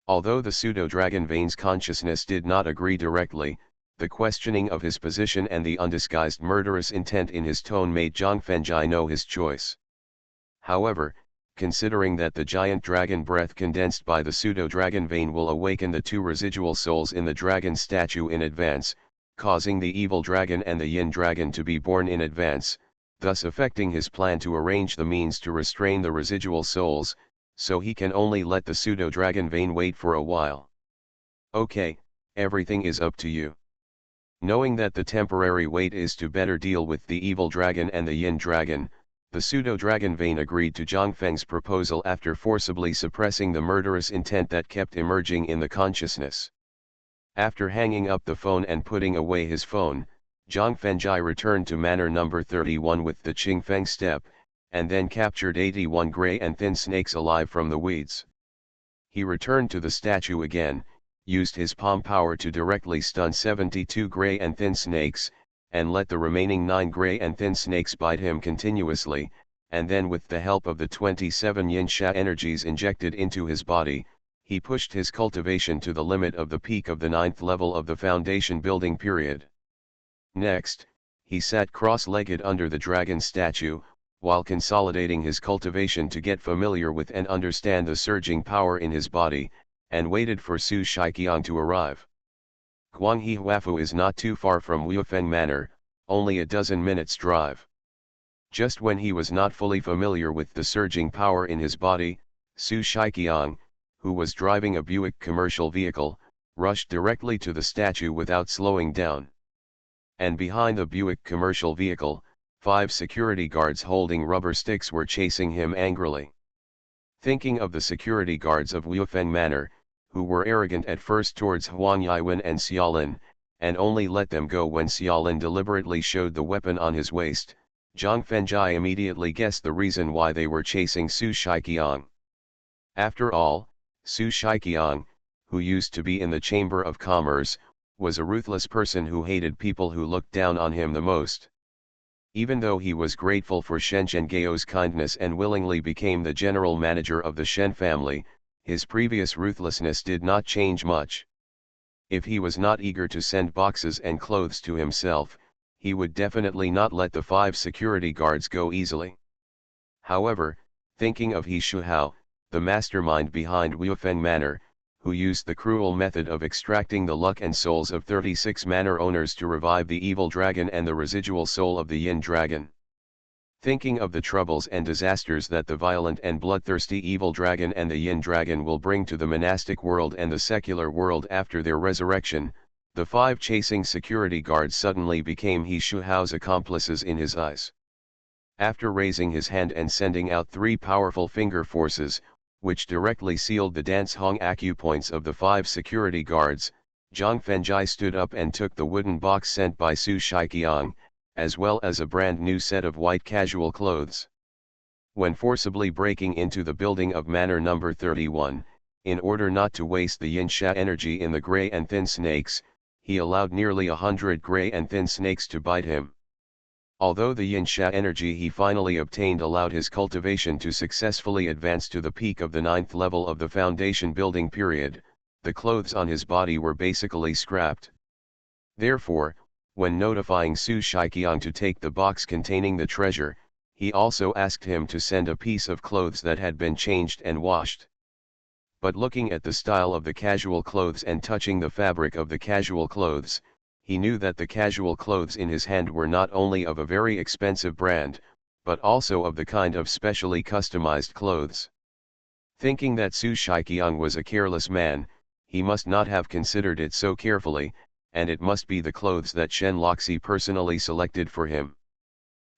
Although the pseudo-dragon vein's consciousness did not agree directly, the questioning of his position and the undisguised murderous intent in his tone made Zhang Fengjai know his choice. However, considering that the giant dragon breath condensed by the pseudo-dragon vein will awaken the two residual souls in the dragon statue in advance, causing the evil dragon and the yin dragon to be born in advance, thus affecting his plan to arrange the means to restrain the residual souls, so he can only let the pseudo-dragon vein wait for a while. Okay, everything is up to you. Knowing that the temporary wait is to better deal with the evil dragon and the yin dragon, the pseudo-dragon vein agreed to Zhang Feng's proposal after forcibly suppressing the murderous intent that kept emerging in the consciousness. After hanging up the phone and putting away his phone, Zhang Fengjai returned to manor number 31 with the Qingfeng step, and then captured 81 gray and thin snakes alive from the weeds. He returned to the statue again, used his palm power to directly stun 72 gray and thin snakes, and let the remaining 9 gray and thin snakes bite him continuously, and then with the help of the 27 yin sha energies injected into his body, he pushed his cultivation to the limit of the peak of the 9th level of the foundation building period. Next, he sat cross-legged under the dragon statue, while consolidating his cultivation to get familiar with and understand the surging power in his body, and waited for Su Shiqiang to arrive. Guanghe Huafu is not too far from Wufeng Manor, only a dozen minutes' drive. Just when he was not fully familiar with the surging power in his body, Su Shiqiang, who was driving a Buick commercial vehicle, rushed directly to the statue without slowing down. And behind the Buick commercial vehicle, 5 security guards holding rubber sticks were chasing him angrily. Thinking of the security guards of Wufeng Manor, who were arrogant at first towards Huang Yiwen and Xiaolin, and only let them go when Xiaolin deliberately showed the weapon on his waist, Zhang Fengjai immediately guessed the reason why they were chasing Su Shiqiang. After all, Su Shiqiang, who used to be in the Chamber of Commerce, was a ruthless person who hated people who looked down on him the most. Even though he was grateful for Shen Zhenghao's kindness and willingly became the general manager of the Shen family, his previous ruthlessness did not change much. If he was not eager to send boxes and clothes to himself, he would definitely not let the 5 security guards go easily. However, thinking of He Shuhao, the mastermind behind Wufeng Manor, who used the cruel method of extracting the luck and souls of 36 manor owners to revive the evil dragon and the residual soul of the yin dragon. Thinking of the troubles and disasters that the violent and bloodthirsty evil dragon and the yin dragon will bring to the monastic world and the secular world after their resurrection, the 5 chasing security guards suddenly became He Shuhao's accomplices in his eyes. After raising his hand and sending out 3 powerful finger forces, which directly sealed the dance hong acupoints of the 5 security guards, Zhang Fengjai stood up and took the wooden box sent by Su Shiqiang, as well as a brand new set of white casual clothes. When forcibly breaking into the building of manor number 31, in order not to waste the yin sha energy in the gray and thin snakes, he allowed nearly 100 gray and thin snakes to bite him. Although the yin sha energy he finally obtained allowed his cultivation to successfully advance to the peak of the 9th level of the foundation building period, the clothes on his body were basically scrapped. Therefore, when notifying Su Shiqiang to take the box containing the treasure, he also asked him to send a piece of clothes that had been changed and washed. But looking at the style of the casual clothes and touching the fabric of the casual clothes, he knew that the casual clothes in his hand were not only of a very expensive brand, but also of the kind of specially customized clothes. Thinking that Su Shiqiang was a careless man, he must not have considered it so carefully, and it must be the clothes that Shen Loxi personally selected for him.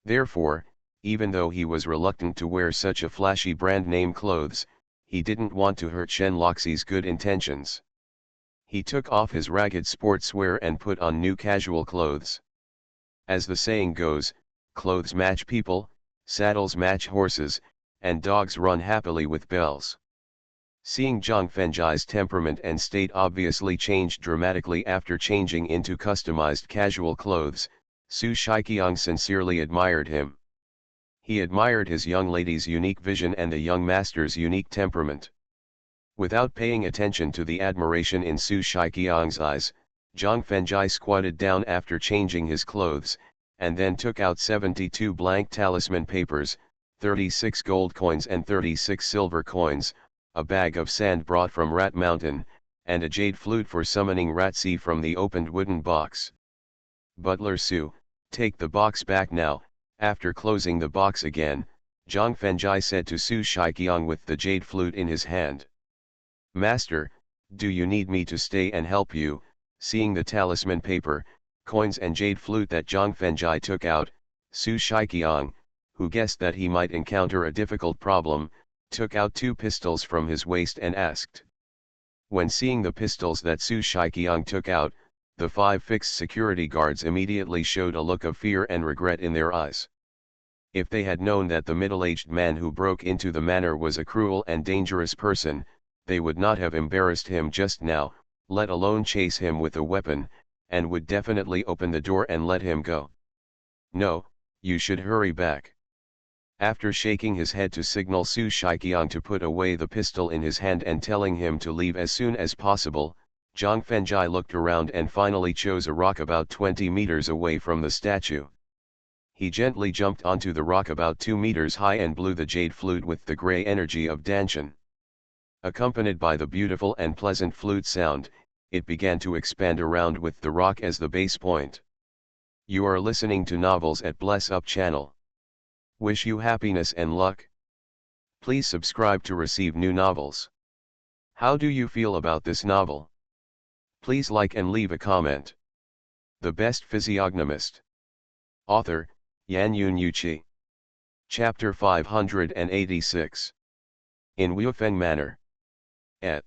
Therefore, even though he was reluctant to wear such a flashy brand name clothes, he didn't want to hurt Shen Loxi's good intentions. He took off his ragged sportswear and put on new casual clothes. As the saying goes, clothes match people, saddles match horses, and dogs run happily with bells. Seeing Zhang Fengjai's temperament and state obviously changed dramatically after changing into customized casual clothes, Su Shiqiang sincerely admired him. He admired his young lady's unique vision and the young master's unique temperament. Without paying attention to the admiration in Su Shiqiang's eyes, Zhang Fengjai squatted down after changing his clothes, and then took out 72 blank talisman papers, 36 gold coins and 36 silver coins, a bag of sand brought from Rat Mountain, and a jade flute for summoning Ratsi from the opened wooden box. Butler Su, take the box back now. After closing the box again, Zhang Fengjai said to Su Shiqiang with the jade flute in his hand. Master, do you need me to stay and help you? Seeing the talisman paper, coins and jade flute that Zhang Fengjai took out, Su Shiqiang, who guessed that he might encounter a difficult problem, took out 2 pistols from his waist and asked. When seeing the pistols that Su Shiqiang took out, the 5 fixed security guards immediately showed a look of fear and regret in their eyes. If they had known that the middle-aged man who broke into the manor was a cruel and dangerous person, they would not have embarrassed him just now, let alone chase him with a weapon, and would definitely open the door and let him go. No, you should hurry back. After shaking his head to signal Su Shiqiang to put away the pistol in his hand and telling him to leave as soon as possible, Zhang Fengjai looked around and finally chose a rock about 20 meters away from the statue. He gently jumped onto the rock about 2 meters high and blew the jade flute with the grey energy of Danshan. Accompanied by the beautiful and pleasant flute sound, it began to expand around with the rock as the base point. You are listening to Novels at Bless Up channel. Wish you happiness and luck. Please subscribe to receive new novels. How do you feel about this novel? Please like and leave a comment. The Best Physiognomist. Author, Yan Yun Yuqi. Chapter 586. In Wuifeng Manor. Et.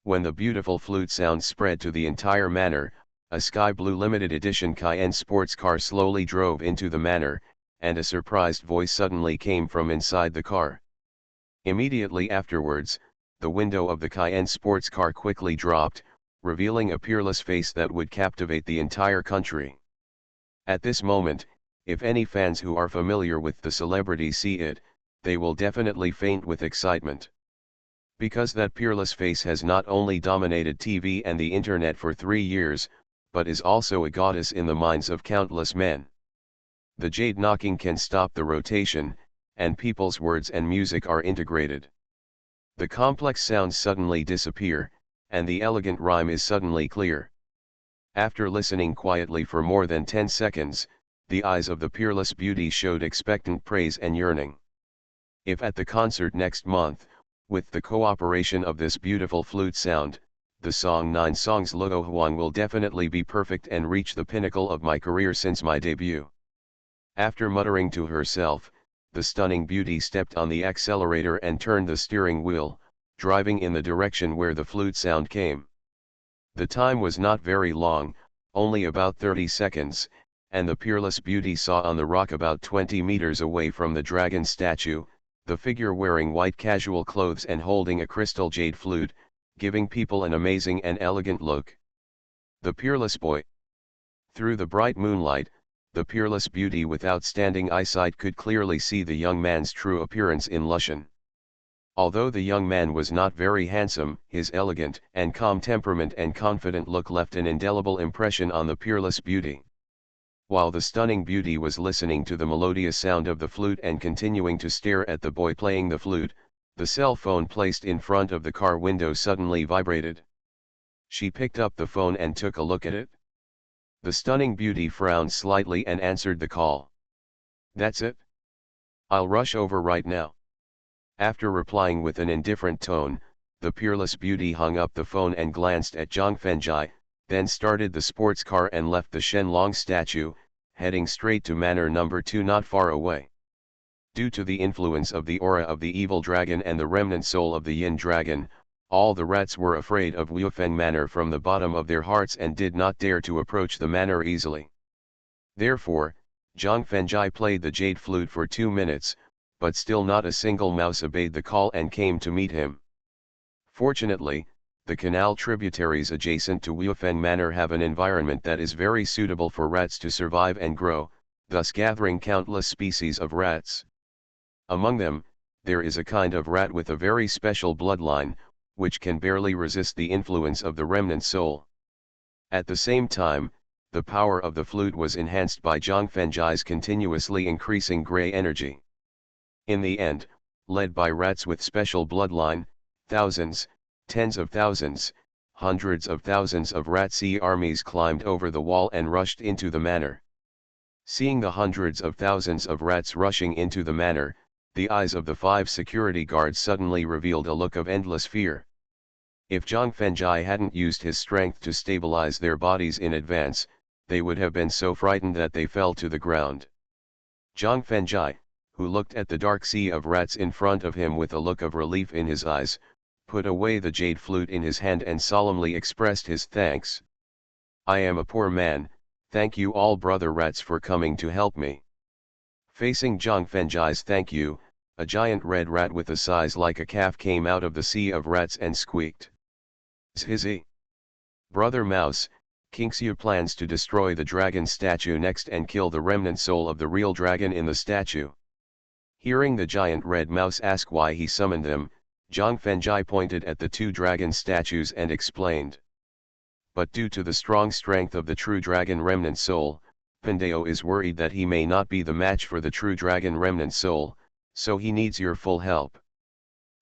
When the beautiful flute sound spread to the entire manor, a sky blue limited edition Cayenne sports car slowly drove into the manor, and a surprised voice suddenly came from inside the car. Immediately afterwards, the window of the Cayenne sports car quickly dropped, revealing a peerless face that would captivate the entire country. At this moment, if any fans who are familiar with the celebrity see it, they will definitely faint with excitement. Because that peerless face has not only dominated TV and the internet for 3 years, but is also a goddess in the minds of countless men. The jade knocking can stop the rotation, and people's words and music are integrated. The complex sounds suddenly disappear, and the elegant rhyme is suddenly clear. After listening quietly for more than 10 seconds, the eyes of the peerless beauty showed expectant praise and yearning. If at the concert next month, with the cooperation of this beautiful flute sound, the song 9 Songs Luo Huang will definitely be perfect and reach the pinnacle of my career since my debut. After muttering to herself, the stunning beauty stepped on the accelerator and turned the steering wheel, driving in the direction where the flute sound came. The time was not very long, only about 30 seconds, and the peerless beauty saw on the rock about 20 meters away from the dragon statue, the figure wearing white casual clothes and holding a crystal jade flute, giving people an amazing and elegant look. The peerless boy. Through the bright moonlight, the peerless beauty with outstanding eyesight could clearly see the young man's true appearance in Lushan. Although the young man was not very handsome, his elegant and calm temperament and confident look left an indelible impression on the peerless beauty. While the stunning beauty was listening to the melodious sound of the flute and continuing to stare at the boy playing the flute, the cell phone placed in front of the car window suddenly vibrated. She picked up the phone and took a look at it. The stunning beauty frowned slightly and answered the call. That's it? I'll rush over right now. After replying with an indifferent tone, the peerless beauty hung up the phone and glanced at Zhang Fengjai, then started the sports car and left the Shenlong statue, heading straight to Manor No. 2 not far away. Due to the influence of the aura of the evil dragon and the remnant soul of the yin dragon, all the rats were afraid of Wuifeng Manor from the bottom of their hearts and did not dare to approach the manor easily. Therefore, Zhang Fengjai played the jade flute for 2 minutes, but still not a single mouse obeyed the call and came to meet him. Fortunately, the canal tributaries adjacent to Wuifeng Manor have an environment that is very suitable for rats to survive and grow, thus gathering countless species of rats. Among them, there is a kind of rat with a very special bloodline, which can barely resist the influence of the remnant soul. At the same time, the power of the flute was enhanced by Zhang Fengjai's continuously increasing grey energy. In the end, led by rats with special bloodline, thousands, tens of thousands, hundreds of thousands of rat-sea armies climbed over the wall and rushed into the manor. Seeing the hundreds of thousands of rats rushing into the manor, the eyes of the 5 security guards suddenly revealed a look of endless fear. If Zhang Fengjai hadn't used his strength to stabilize their bodies in advance, they would have been so frightened that they fell to the ground. Zhang Fengjai, who looked at the dark sea of rats in front of him with a look of relief in his eyes, put away the jade flute in his hand and solemnly expressed his thanks. "I am a poor man, thank you all brother rats for coming to help me." Facing Zhang Fenjai's thank you, a giant red rat with a size like a calf came out of the sea of rats and squeaked. "Zhizzy. Brother Mouse, King Xiu plans to destroy the dragon statue next and kill the remnant soul of the real dragon in the statue." Hearing the giant red mouse ask why he summoned them, Zhang Fenjai pointed at the two dragon statues and explained. "But due to the strong strength of the true dragon remnant soul, Pandeo is worried that he may not be the match for the true dragon remnant soul, so he needs your full help."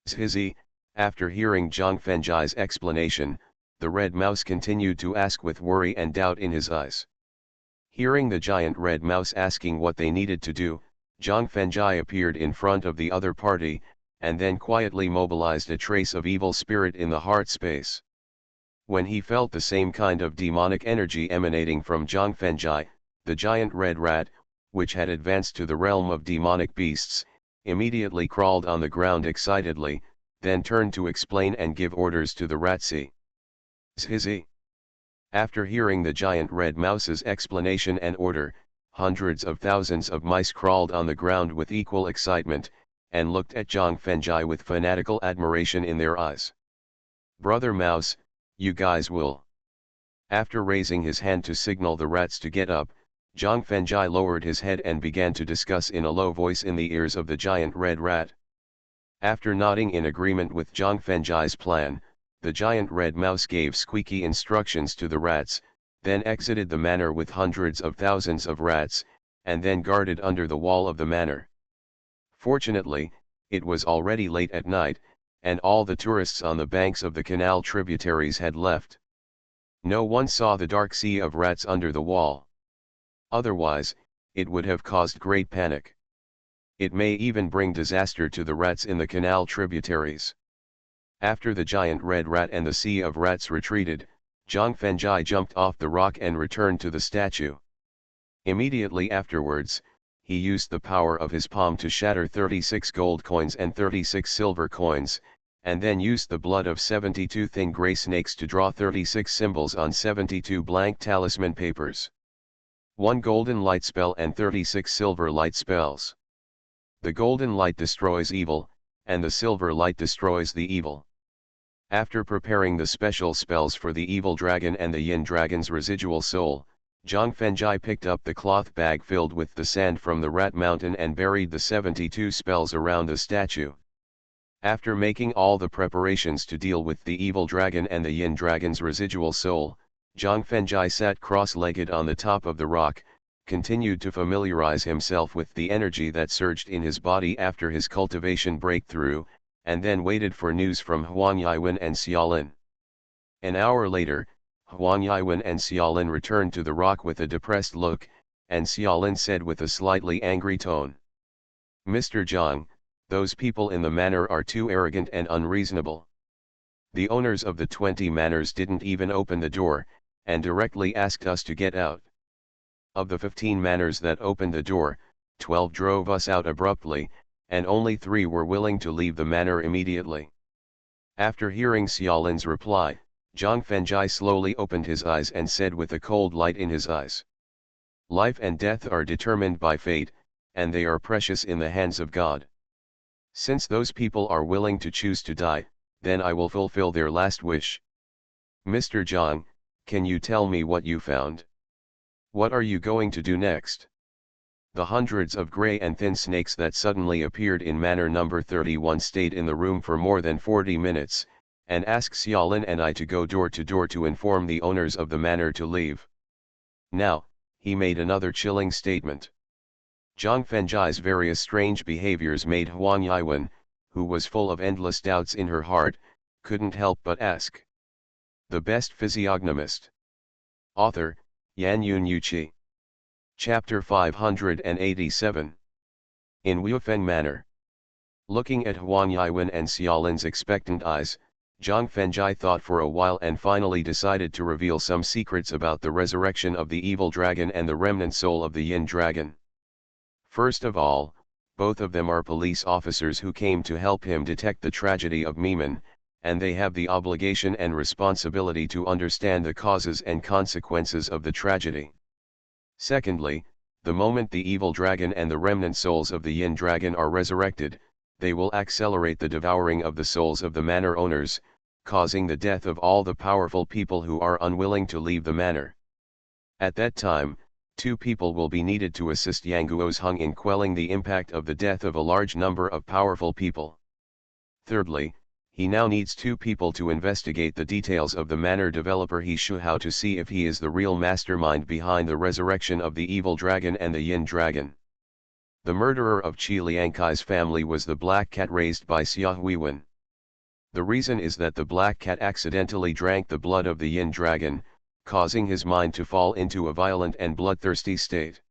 Zhizzy. After hearing Zhang Fenjai's explanation, the red mouse continued to ask with worry and doubt in his eyes. Hearing the giant red mouse asking what they needed to do, Zhang Fenjai appeared in front of the other party, and then quietly mobilized a trace of evil spirit in the heart space. When he felt the same kind of demonic energy emanating from Zhang Fenjai, the giant red rat, which had advanced to the realm of demonic beasts, immediately crawled on the ground excitedly, then turned to explain and give orders to the ratsi. "Zhizzy." After hearing the giant red mouse's explanation and order, hundreds of thousands of mice crawled on the ground with equal excitement, and looked at Zhang Fenjai with fanatical admiration in their eyes. "Brother Mouse, you guys will." After raising his hand to signal the rats to get up, Zhang Fenjai lowered his head and began to discuss in a low voice in the ears of the giant red rat. After nodding in agreement with Zhang Fenjai's plan, the giant red mouse gave squeaky instructions to the rats, then exited the manor with hundreds of thousands of rats, and then guarded under the wall of the manor. Fortunately, it was already late at night, and all the tourists on the banks of the canal tributaries had left. No one saw the dark sea of rats under the wall. Otherwise, it would have caused great panic. It may even bring disaster to the rats in the canal tributaries. After the giant red rat and the sea of rats retreated, Zhang Fenjai jumped off the rock and returned to the statue. Immediately afterwards, he used the power of his palm to shatter 36 gold coins and 36 silver coins, and then used the blood of 72 thin gray snakes to draw 36 symbols on 72 blank talisman papers. 1 golden light spell and 36 silver light spells. The golden light destroys evil, and the silver light destroys the evil. After preparing the special spells for the evil dragon and the yin dragon's residual soul, Zhang Fenjai picked up the cloth bag filled with the sand from the rat mountain and buried the 72 spells around the statue. After making all the preparations to deal with the evil dragon and the yin dragon's residual soul, Zhang Fenjai sat cross-legged on the top of the rock, continued to familiarize himself with the energy that surged in his body after his cultivation breakthrough, and then waited for news from Huang Yiwen and Xiaolin. An hour later, Huang Yiwen and Xiaolin returned to the rock with a depressed look, and Xiaolin said with a slightly angry tone, "Mr. Zhang, those people in the manor are too arrogant and unreasonable. The owners of the 20 manors didn't even open the door, and directly asked us to get out. Of the 15 manors that opened the door, 12 drove us out abruptly, and only 3 were willing to leave the manor immediately." After hearing Xiaolin's reply, Zhang Fenjai slowly opened his eyes and said with a cold light in his eyes, "Life and death are determined by fate, and they are precious in the hands of God. Since those people are willing to choose to die, then I will fulfill their last wish. Mr. Zhang, can you tell me what you found? What are you going to do next?" The hundreds of gray and thin snakes that suddenly appeared in manor number 31 stayed in the room for more than 40 minutes, and asked Xiaolin and I to go door to door to inform the owners of the manor to leave. Now, he made another chilling statement. Zhang Fenjai's various strange behaviors made Huang Yiwen, who was full of endless doubts in her heart, couldn't help but ask. The Best Physiognomist. Author, Yan Yun Yuqi. Chapter 587. In Wufeng Manor. Looking at Huang Yiwen and Xiaolin's expectant eyes, Zhang Fenjai thought for a while and finally decided to reveal some secrets about the resurrection of the evil dragon and the remnant soul of the yin dragon. First of all, both of them are police officers who came to help him detect the tragedy of Mimen, and they have the obligation and responsibility to understand the causes and consequences of the tragedy. Secondly, the moment the evil dragon and the remnant souls of the yin dragon are resurrected, they will accelerate the devouring of the souls of the manor owners, causing the death of all the powerful people who are unwilling to leave the manor. At that time, 2 people will be needed to assist Yanguo's Hung in quelling the impact of the death of a large number of powerful people. Thirdly, he now needs 2 people to investigate the details of the manor developer He Shuhao to see if he is the real mastermind behind the resurrection of the evil dragon and the yin dragon. The murderer of Qi Liangkai's family was the black cat raised by Xia Huiwen. The reason is that the black cat accidentally drank the blood of the yin dragon, causing his mind to fall into a violent and bloodthirsty state.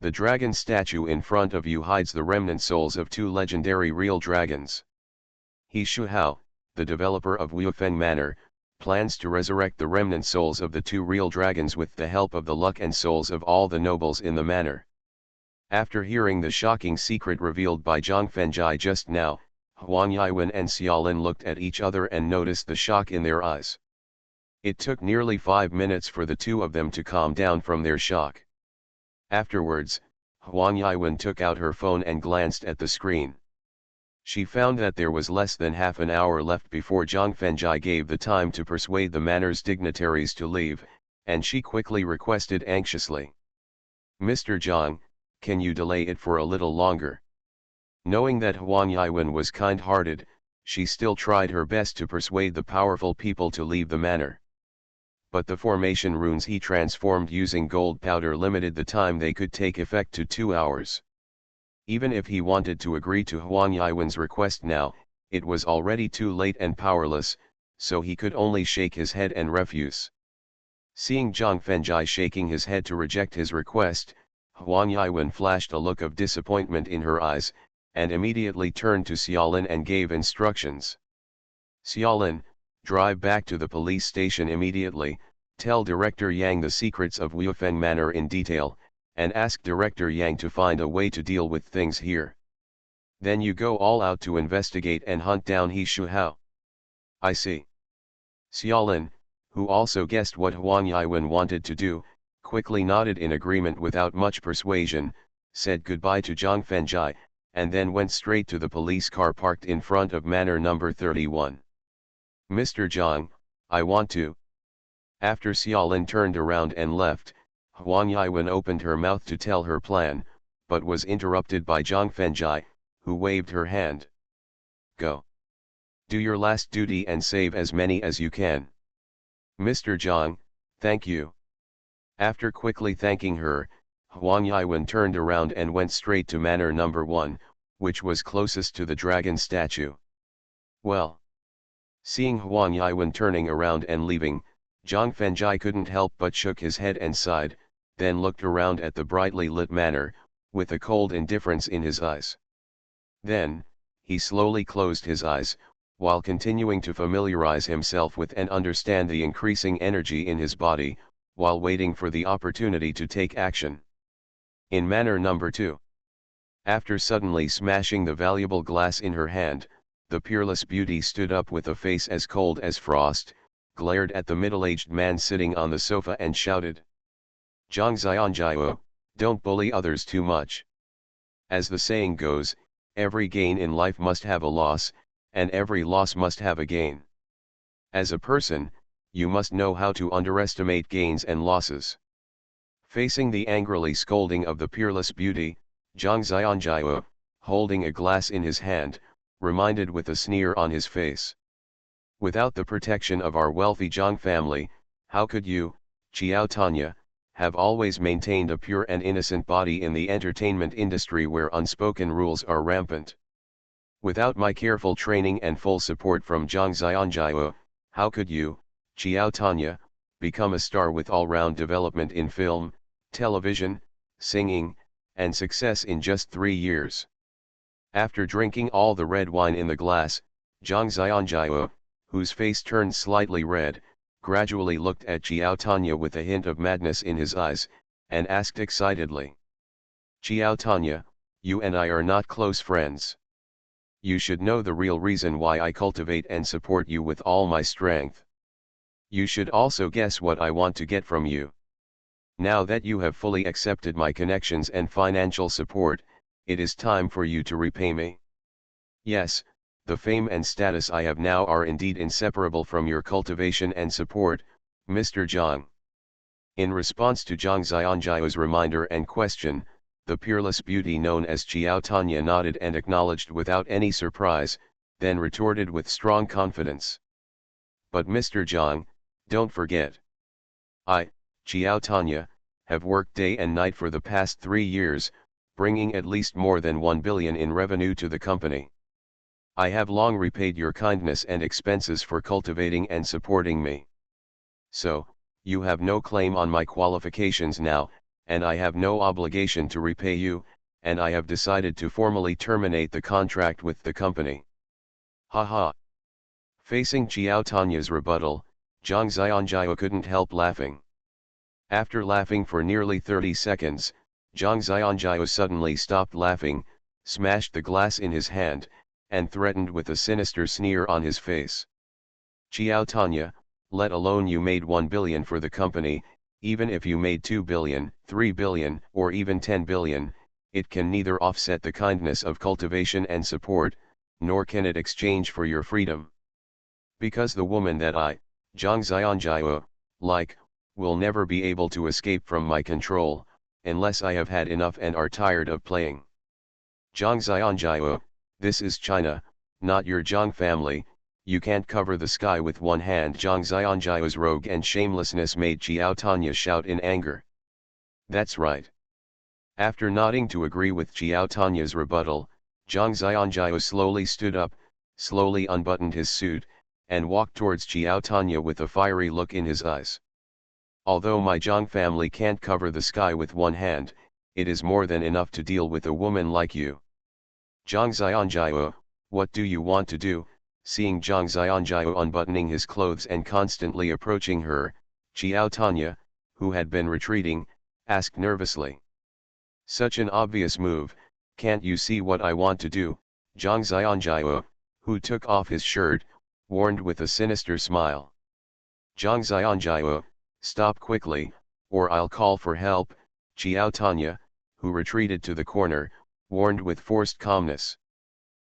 The dragon statue in front of you hides the remnant souls of 2 legendary real dragons. He Shuhao, the developer of Wuifeng Manor, plans to resurrect the remnant souls of the 2 real dragons with the help of the luck and souls of all the nobles in the manor. After hearing the shocking secret revealed by Zhang Fengjai just now, Huang Yiwen and Xiaolin looked at each other and noticed the shock in their eyes. It took nearly 5 minutes for the 2 of them to calm down from their shock. Afterwards, Huang Yiwen took out her phone and glanced at the screen. She found that there was less than half an hour left before Zhang Fengjai gave the time to persuade the manor's dignitaries to leave, and she quickly requested anxiously, "Mr. Zhang, can you delay it for a little longer?" Knowing that Huang Yiwen was kind-hearted, she still tried her best to persuade the powerful people to leave the manor. But the formation runes he transformed using gold powder limited the time they could take effect to 2 hours. Even if he wanted to agree to Huang Yiwen's request now, it was already too late and powerless, so he could only shake his head and refuse. Seeing Zhang Fengjai shaking his head to reject his request, Huang Yiwen flashed a look of disappointment in her eyes, and immediately turned to Xiaolin and gave instructions. "Xiaolin, drive back to the police station immediately, tell Director Yang the secrets of Wuifeng Manor in detail, and ask Director Yang to find a way to deal with things here. Then you go all out to investigate and hunt down He Shuhao." "I see." Xiaolin, who also guessed what Huang Yiwen wanted to do, quickly nodded in agreement without much persuasion, said goodbye to Zhang Fengjai, and then went straight to the police car parked in front of Manor number 31. "Mr. Zhang, I want to..." After Xiaolin turned around and left, Huang Yiwen opened her mouth to tell her plan, but was interrupted by Zhang Fengjai, who waved her hand. "Go. Do your last duty and save as many as you can." "Mr. Zhang, thank you." After quickly thanking her, Huang Yiwen turned around and went straight to Manor number 1, which was closest to the dragon statue. "Well." Seeing Huang Yiwen turning around and leaving, Zhang Fengjai couldn't help but shook his head and sighed, then looked around at the brightly lit manor, with a cold indifference in his eyes. Then, he slowly closed his eyes, while continuing to familiarize himself with and understand the increasing energy in his body, while waiting for the opportunity to take action. In Manor number 2. After suddenly smashing the valuable glass in her hand, the peerless beauty stood up with a face as cold as frost, glared at the middle-aged man sitting on the sofa and shouted, "Zhang Xianjiao, don't bully others too much. As the saying goes, every gain in life must have a loss, and every loss must have a gain. As a person, you must know how to underestimate gains and losses." Facing the angrily scolding of the peerless beauty, Zhang Xianjiao, holding a glass in his hand, reminded with a sneer on his face, "Without the protection of our wealthy Zhang family, how could you, Qiao Tanya, have always maintained a pure and innocent body in the entertainment industry where unspoken rules are rampant? Without my careful training and full support from Zhang Xianjiao, how could you, Qiao Tanya, become a star with all-round development in film, television, singing, and success in just 3 years?" After drinking all the red wine in the glass, Zhang Xianjiao, whose face turned slightly red, gradually looked at Qiao Tanya with a hint of madness in his eyes, and asked excitedly, "Qiao Tanya, you and I are not close friends. You should know the real reason why I cultivate and support you with all my strength. You should also guess what I want to get from you. Now that you have fully accepted my connections and financial support, it is time for you to repay me. Yes, the fame and status I have now are indeed inseparable from your cultivation and support, Mr. Zhang. In response to Zhang Xianjiao's reminder and question, the peerless beauty known as Qiao Tanya nodded and acknowledged without any surprise, then retorted with strong confidence. But Mr. Zhang, don't forget. I, Qiao Tanya, have worked day and night for the past 3 years, bringing at least more than 1 billion in revenue to the company. I have long repaid your kindness and expenses for cultivating and supporting me. So, you have no claim on my qualifications now, and I have no obligation to repay you, and I have decided to formally terminate the contract with the company. Haha. Facing Qiao Tanya's rebuttal, Zhang Xianjiao couldn't help laughing. After laughing for nearly 30 seconds, Zhang Xianjiao suddenly stopped laughing, smashed the glass in his hand, and threatened with a sinister sneer on his face. Qiao Tanya, let alone you made 1 billion for the company, even if you made 2 billion, 3 billion, or even 10 billion, it can neither offset the kindness of cultivation and support, nor can it exchange for your freedom. Because the woman that I, Zhang Xianjiao, like, will never be able to escape from my control, unless I have had enough and are tired of playing. Zhang Xianjiao, this is China, not your Zhang family. You can't cover the sky with one hand. Zhang Xianjiao's rogue and shamelessness made Qiao Tanya shout in anger. That's right. After nodding to agree with Qiao Tanya's rebuttal, Zhang Xianjiao slowly stood up, slowly unbuttoned his suit, and walked towards Qiao Tanya with a fiery look in his eyes. Although my Zhang family can't cover the sky with one hand, it is more than enough to deal with a woman like you. Zhang Xianjiao, what do you want to do? Seeing Zhang Xianjiao unbuttoning his clothes and constantly approaching her, Qiao Tanya, who had been retreating, asked nervously. Such an obvious move, can't you see what I want to do? Zhang Xianjiao, who took off his shirt, warned with a sinister smile. Zhang Xianjiao, stop quickly, or I'll call for help, Qiao Tanya, who retreated to the corner, warned with forced calmness.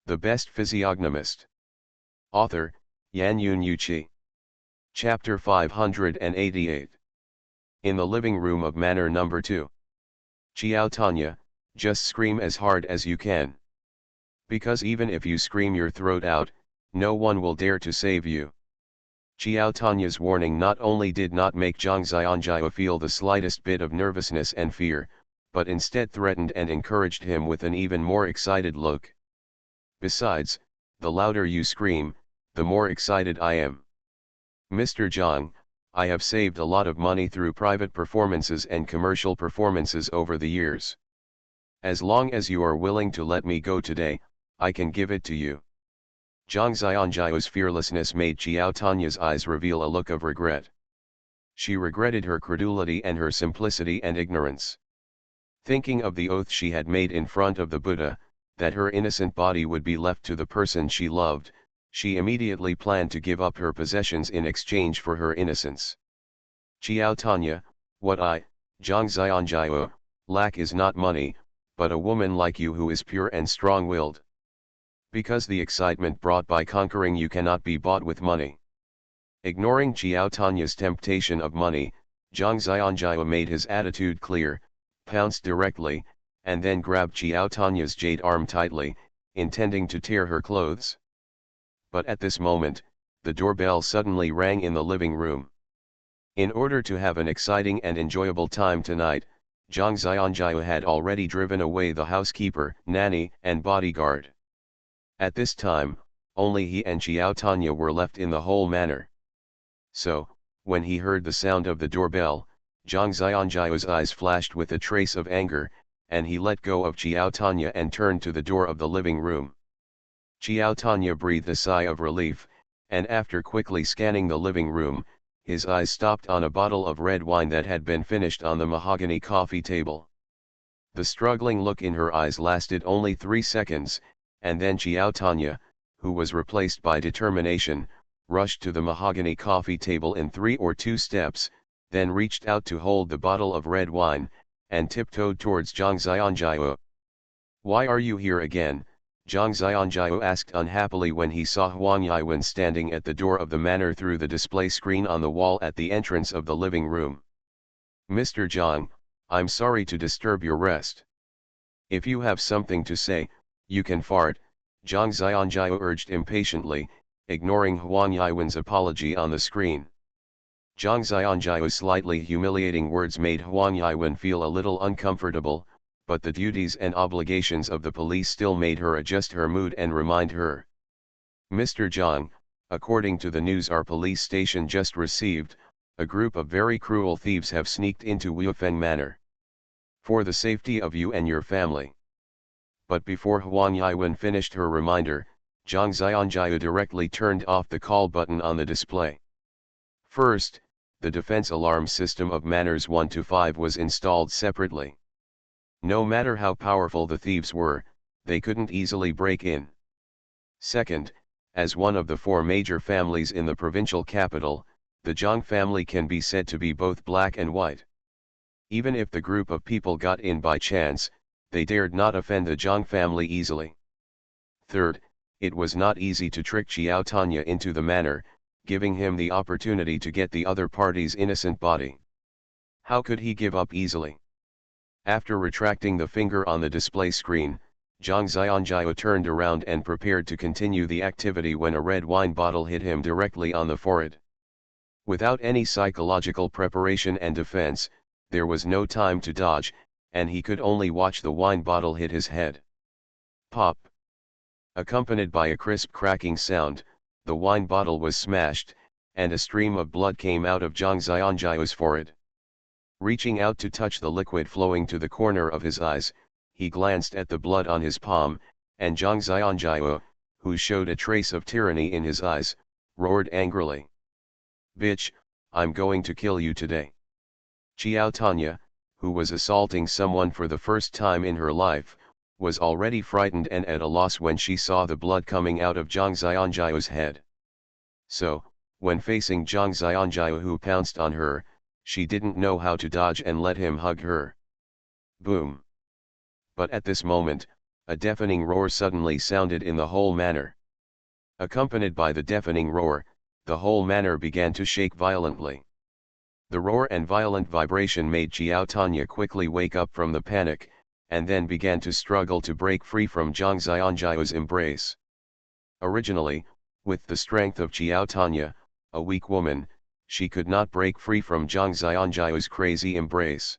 The Best Physiognomist. Author, Yan Yun Yuqi. Chapter 588. In the living room of Manor Number 2. Qiao Tanya, just scream as hard as you can. Because even if you scream your throat out, no one will dare to save you. Qiao Tanya's warning not only did not make Zhang Xianjiao feel the slightest bit of nervousness and fear, but instead threatened and encouraged him with an even more excited look. Besides, the louder you scream, the more excited I am. Mr. Zhang, I have saved a lot of money through private performances and commercial performances over the years. As long as you are willing to let me go today, I can give it to you. Zhang Xianjiao's fearlessness made Qiao Tanya's eyes reveal a look of regret. She regretted her credulity and her simplicity and ignorance. Thinking of the oath she had made in front of the Buddha, that her innocent body would be left to the person she loved, she immediately planned to give up her possessions in exchange for her innocence. Qiao Tanya, what I, Zhang Xianjiao, lack is not money, but a woman like you who is pure and strong-willed. Because the excitement brought by conquering you cannot be bought with money. Ignoring Qiao Tanya's temptation of money, Zhang Xianjiao made his attitude clear, pounced directly, and then grabbed Qiao Tanya's jade arm tightly, intending to tear her clothes. But at this moment, the doorbell suddenly rang in the living room. In order to have an exciting and enjoyable time tonight, Zhang Xianjiao had already driven away the housekeeper, nanny, and bodyguard. At this time, only he and Qiao Tanya were left in the whole manor. So, when he heard the sound of the doorbell, Zhang Xianjiao's eyes flashed with a trace of anger, and he let go of Qiao Tanya and turned to the door of the living room. Qiao Tanya breathed a sigh of relief, and after quickly scanning the living room, his eyes stopped on a bottle of red wine that had been finished on the mahogany coffee table. The struggling look in her eyes lasted only 3 seconds, and then Chiao Tanya, who was replaced by Determination, rushed to the mahogany coffee table in 3 or 2 steps, then reached out to hold the bottle of red wine, and tiptoed towards Zhang Xianjiao. "Why are you here again?" Zhang Xianjiao asked unhappily when he saw Huang Yiwen standing at the door of the manor through the display screen on the wall at the entrance of the living room. "Mr. Zhang, I'm sorry to disturb your rest. If you have something to say, you can fart," Zhang Xianjiao urged impatiently, ignoring Huang Yiwen's apology on the screen. Zhang Xianjiao's slightly humiliating words made Huang Yiwen feel a little uncomfortable, but the duties and obligations of the police still made her adjust her mood and remind her. "Mr. Zhang, according to the news our police station just received, a group of very cruel thieves have sneaked into Weifeng Manor. For the safety of you and your family." But before Huang Yiwen finished her reminder, Zhang Xianjiao directly turned off the call button on the display. First, the defense alarm system of Manors 1 to 5 was installed separately. No matter how powerful the thieves were, they couldn't easily break in. Second, as one of the 4 major families in the provincial capital, the Zhang family can be said to be both black and white. Even if the group of people got in by chance, they dared not offend the Zhang family easily. Third, it was not easy to trick Chiao Tanya into the manor, giving him the opportunity to get the other party's innocent body. How could he give up easily? After retracting the finger on the display screen, Zhang Xianjiao turned around and prepared to continue the activity when a red wine bottle hit him directly on the forehead. Without any psychological preparation and defense, there was no time to dodge, and he could only watch the wine bottle hit his head. Pop! Accompanied by a crisp cracking sound, the wine bottle was smashed, and a stream of blood came out of Zhang Xianjiao's forehead. Reaching out to touch the liquid flowing to the corner of his eyes, he glanced at the blood on his palm, and Zhang Xianjiao, who showed a trace of tyranny in his eyes, roared angrily. "Bitch, I'm going to kill you today." Chiao Tanya, who was assaulting someone for the first time in her life, was already frightened and at a loss when she saw the blood coming out of Zhang Xianjiao's head. So, when facing Zhang Xianjiao who pounced on her, she didn't know how to dodge and let him hug her. Boom! But at this moment, a deafening roar suddenly sounded in the whole manor. Accompanied by the deafening roar, the whole manor began to shake violently. The roar and violent vibration made Chiao Tanya quickly wake up from the panic, and then began to struggle to break free from Zhang Xianjiao's embrace. Originally, with the strength of Chiao Tanya, a weak woman, she could not break free from Zhang Xianjiao's crazy embrace.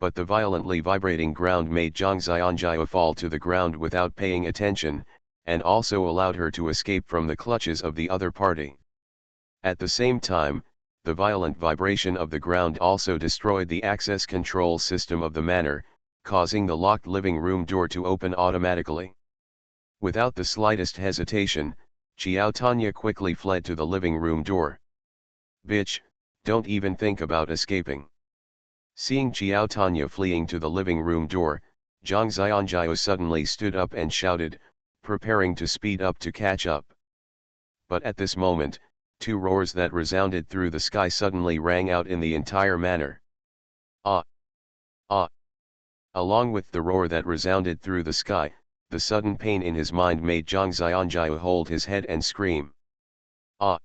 But the violently vibrating ground made Zhang Xianjiao fall to the ground without paying attention, and also allowed her to escape from the clutches of the other party. At the same time, the violent vibration of the ground also destroyed the access control system of the manor, causing the locked living room door to open automatically. Without the slightest hesitation, Chiao Tanya quickly fled to the living room door. "Bitch, don't even think about escaping." Seeing Chiao Tanya fleeing to the living room door, Zhang Xianjiao suddenly stood up and shouted, preparing to speed up to catch up. But at this moment, 2 roars that resounded through the sky suddenly rang out in the entire manor. Ah! Ah! Along with the roar that resounded through the sky, the sudden pain in his mind made Zhang Xianjiao hold his head and scream. Ah!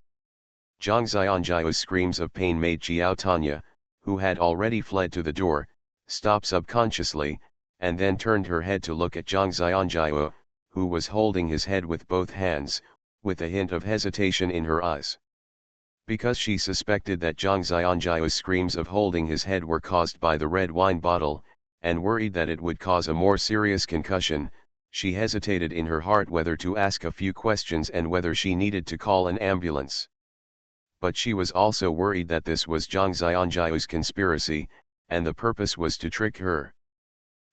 Zhang Xianjiao's screams of pain made Chiao Tanya, who had already fled to the door, stop subconsciously, and then turned her head to look at Zhang Xianjiao, who was holding his head with both hands, with a hint of hesitation in her eyes. Because she suspected that Zhang Xianjiao's screams of holding his head were caused by the red wine bottle, and worried that it would cause a more serious concussion, she hesitated in her heart whether to ask a few questions and whether she needed to call an ambulance. But she was also worried that this was Zhang Xianjiao's conspiracy, and the purpose was to trick her.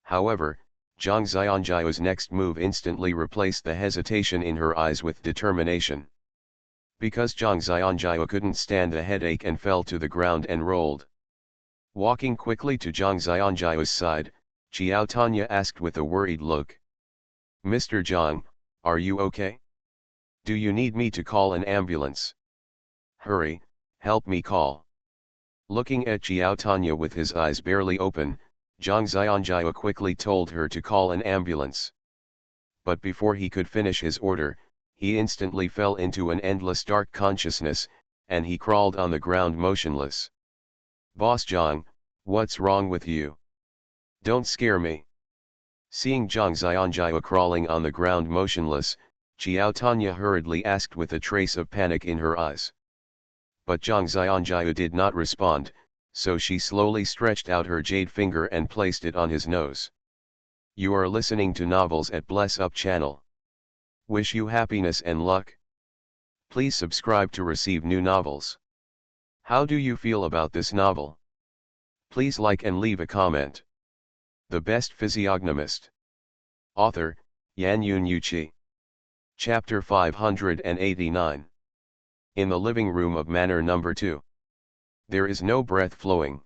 However, Zhang Xianjiao's next move instantly replaced the hesitation in her eyes with determination. Because Zhang Xianjiao couldn't stand the headache and fell to the ground and rolled. Walking quickly to Zhang Xianjiao's side, Chiao Tanya asked with a worried look. Mr. Zhang, are you okay? Do you need me to call an ambulance? Hurry, help me call. Looking at Xiao Tanya with his eyes barely open, Zhang Xianjiao quickly told her to call an ambulance. But before he could finish his order, he instantly fell into an endless dark consciousness, and he crawled on the ground motionless. Boss Zhang, what's wrong with you? Don't scare me. Seeing Zhang Xianjiao crawling on the ground motionless, Xiao Tanya hurriedly asked with a trace of panic in her eyes. But Zhang Xianjiao did not respond, so she slowly stretched out her jade finger and placed it on his nose. You are listening to Novels at Bless Up channel. Wish you happiness and luck. Please subscribe to receive new novels. How do you feel about this novel? Please like and leave a comment. The Best Physiognomist. Author, Yanyun Yuqi. Chapter 589. In the living room of Manor Number 2. There is no breath flowing.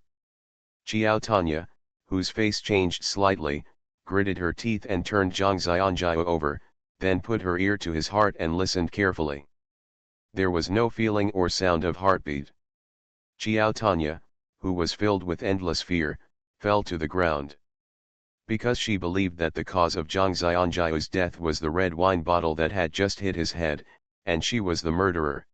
Xiao Tanya, whose face changed slightly, gritted her teeth and turned Zhang Xianjiao over, then put her ear to his heart and listened carefully. There was no feeling or sound of heartbeat. Xiao Tanya, who was filled with endless fear, fell to the ground. Because she believed that the cause of Zhang Xianjiao's death was the red wine bottle that had just hit his head, and she was the murderer.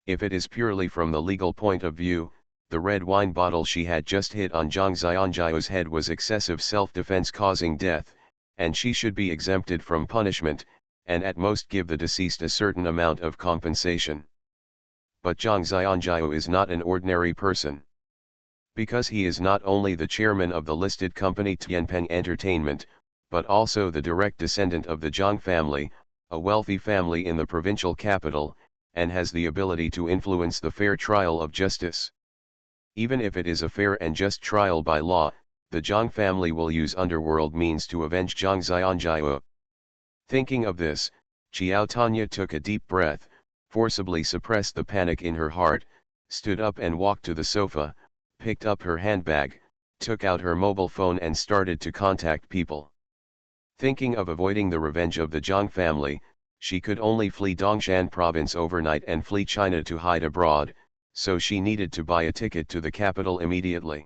If it is purely from the legal point of view, the red wine bottle she had just hit on Zhang Xianjiao's head was excessive self-defense causing death, and she should be exempted from punishment, and at most give the deceased a certain amount of compensation. But Zhang Xianjiao is not an ordinary person. Because he is not only the chairman of the listed company Tianpeng Entertainment, but also the direct descendant of the Zhang family, a wealthy family in the provincial capital, and has the ability to influence the fair trial of justice. Even if it is a fair and just trial by law, the Zhang family will use underworld means to avenge Zhang Xianjiao. Thinking of this, Xiao Tanya took a deep breath, forcibly suppressed the panic in her heart, stood up and walked to the sofa, picked up her handbag, took out her mobile phone and started to contact people. Thinking of avoiding the revenge of the Zhang family, she could only flee Dongshan province overnight and flee China to hide abroad, so she needed to buy a ticket to the capital immediately.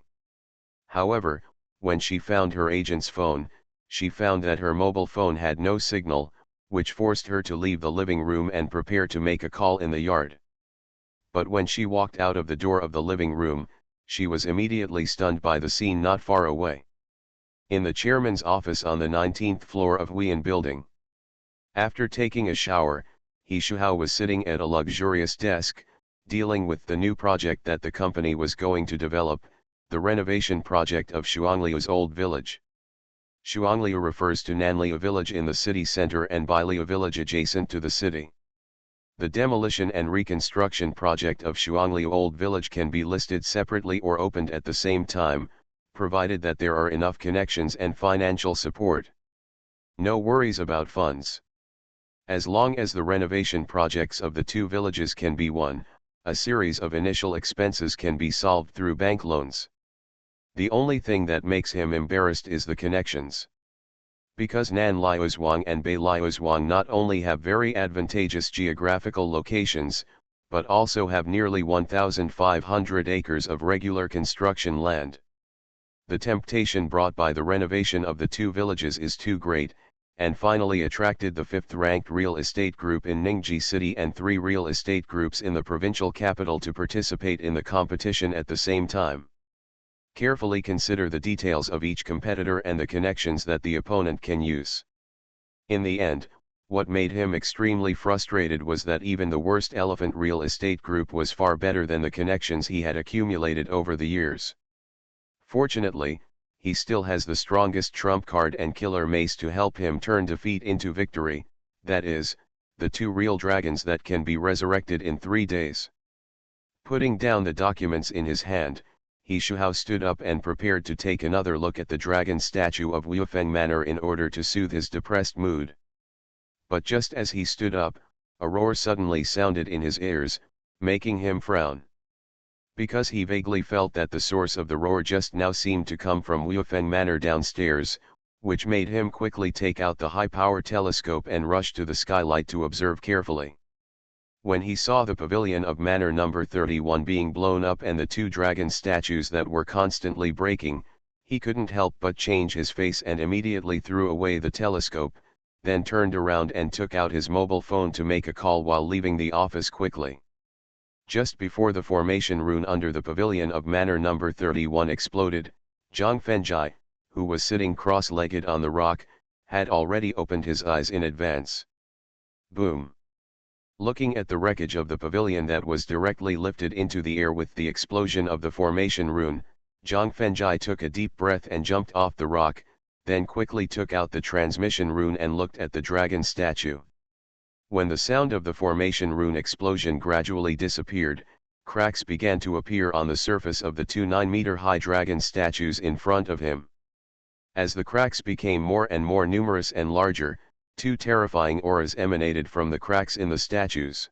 However, when she found her agent's phone, she found that her mobile phone had no signal, which forced her to leave the living room and prepare to make a call in the yard. But when she walked out of the door of the living room, she was immediately stunned by the scene not far away. In the chairman's office on the 19th floor of Huiyan building. After taking a shower, He Shuhao was sitting at a luxurious desk, dealing with the new project that the company was going to develop, the renovation project of Shuangliu's old village. Shuangliu refers to Nanliu village in the city center and Bailiu village adjacent to the city. The demolition and reconstruction project of Shuangliu old village can be listed separately or opened at the same time, provided that there are enough connections and financial support. No worries about funds. As long as the renovation projects of the two villages can be won, a series of initial expenses can be solved through bank loans. The only thing that makes him embarrassed is the connections. Because Nan Liuzhuang and Bei Liuzhuang not only have very advantageous geographical locations, but also have nearly 1,500 acres of regular construction land. The temptation brought by the renovation of the two villages is too great, and finally attracted the fifth-ranked real estate group in Ningji City and 3 real estate groups in the provincial capital to participate in the competition at the same time. Carefully consider the details of each competitor and the connections that the opponent can use. In the end, what made him extremely frustrated was that even the worst elephant real estate group was far better than the connections he had accumulated over the years. Fortunately, he still has the strongest trump card and killer mace to help him turn defeat into victory, that is, the 2 real dragons that can be resurrected in 3 days. Putting down the documents in his hand, He Shuhao stood up and prepared to take another look at the dragon statue of Wufeng Manor in order to soothe his depressed mood. But just as he stood up, a roar suddenly sounded in his ears, making him frown. Because he vaguely felt that the source of the roar just now seemed to come from Wufeng Manor downstairs, which made him quickly take out the high-power telescope and rush to the skylight to observe carefully. When he saw the pavilion of Manor number 31 being blown up and the two dragon statues that were constantly breaking, he couldn't help but change his face and immediately threw away the telescope, then turned around and took out his mobile phone to make a call while leaving the office quickly. Just before the formation rune under the pavilion of Manor number 31 exploded, Zhang Fengjai, who was sitting cross-legged on the rock, had already opened his eyes in advance. Boom! Looking at the wreckage of the pavilion that was directly lifted into the air with the explosion of the formation rune, Zhang Fengjai took a deep breath and jumped off the rock, then quickly took out the transmission rune and looked at the dragon statue. When the sound of the formation rune explosion gradually disappeared, cracks began to appear on the surface of the two 9-meter-high dragon statues in front of him. As the cracks became more and more numerous and larger, two terrifying auras emanated from the cracks in the statues.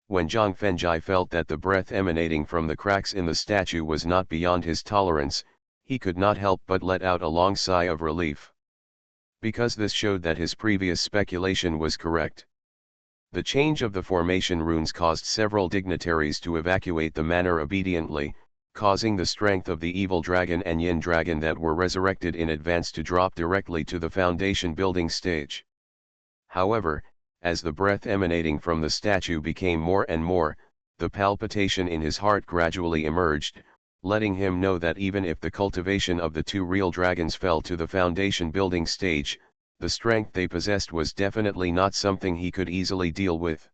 When Zhang Fengjai felt that the breath emanating from the cracks in the statue was not beyond his tolerance, he could not help but let out a long sigh of relief. Because this showed that his previous speculation was correct. The change of the formation runes caused several dignitaries to evacuate the manor obediently, causing the strength of the evil dragon and yin dragon that were resurrected in advance to drop directly to the foundation building stage. However, as the breath emanating from the statue became more and more, the palpitation in his heart gradually emerged, letting him know that even if the cultivation of the two real dragons fell to the foundation building stage, the strength they possessed was definitely not something he could easily deal with.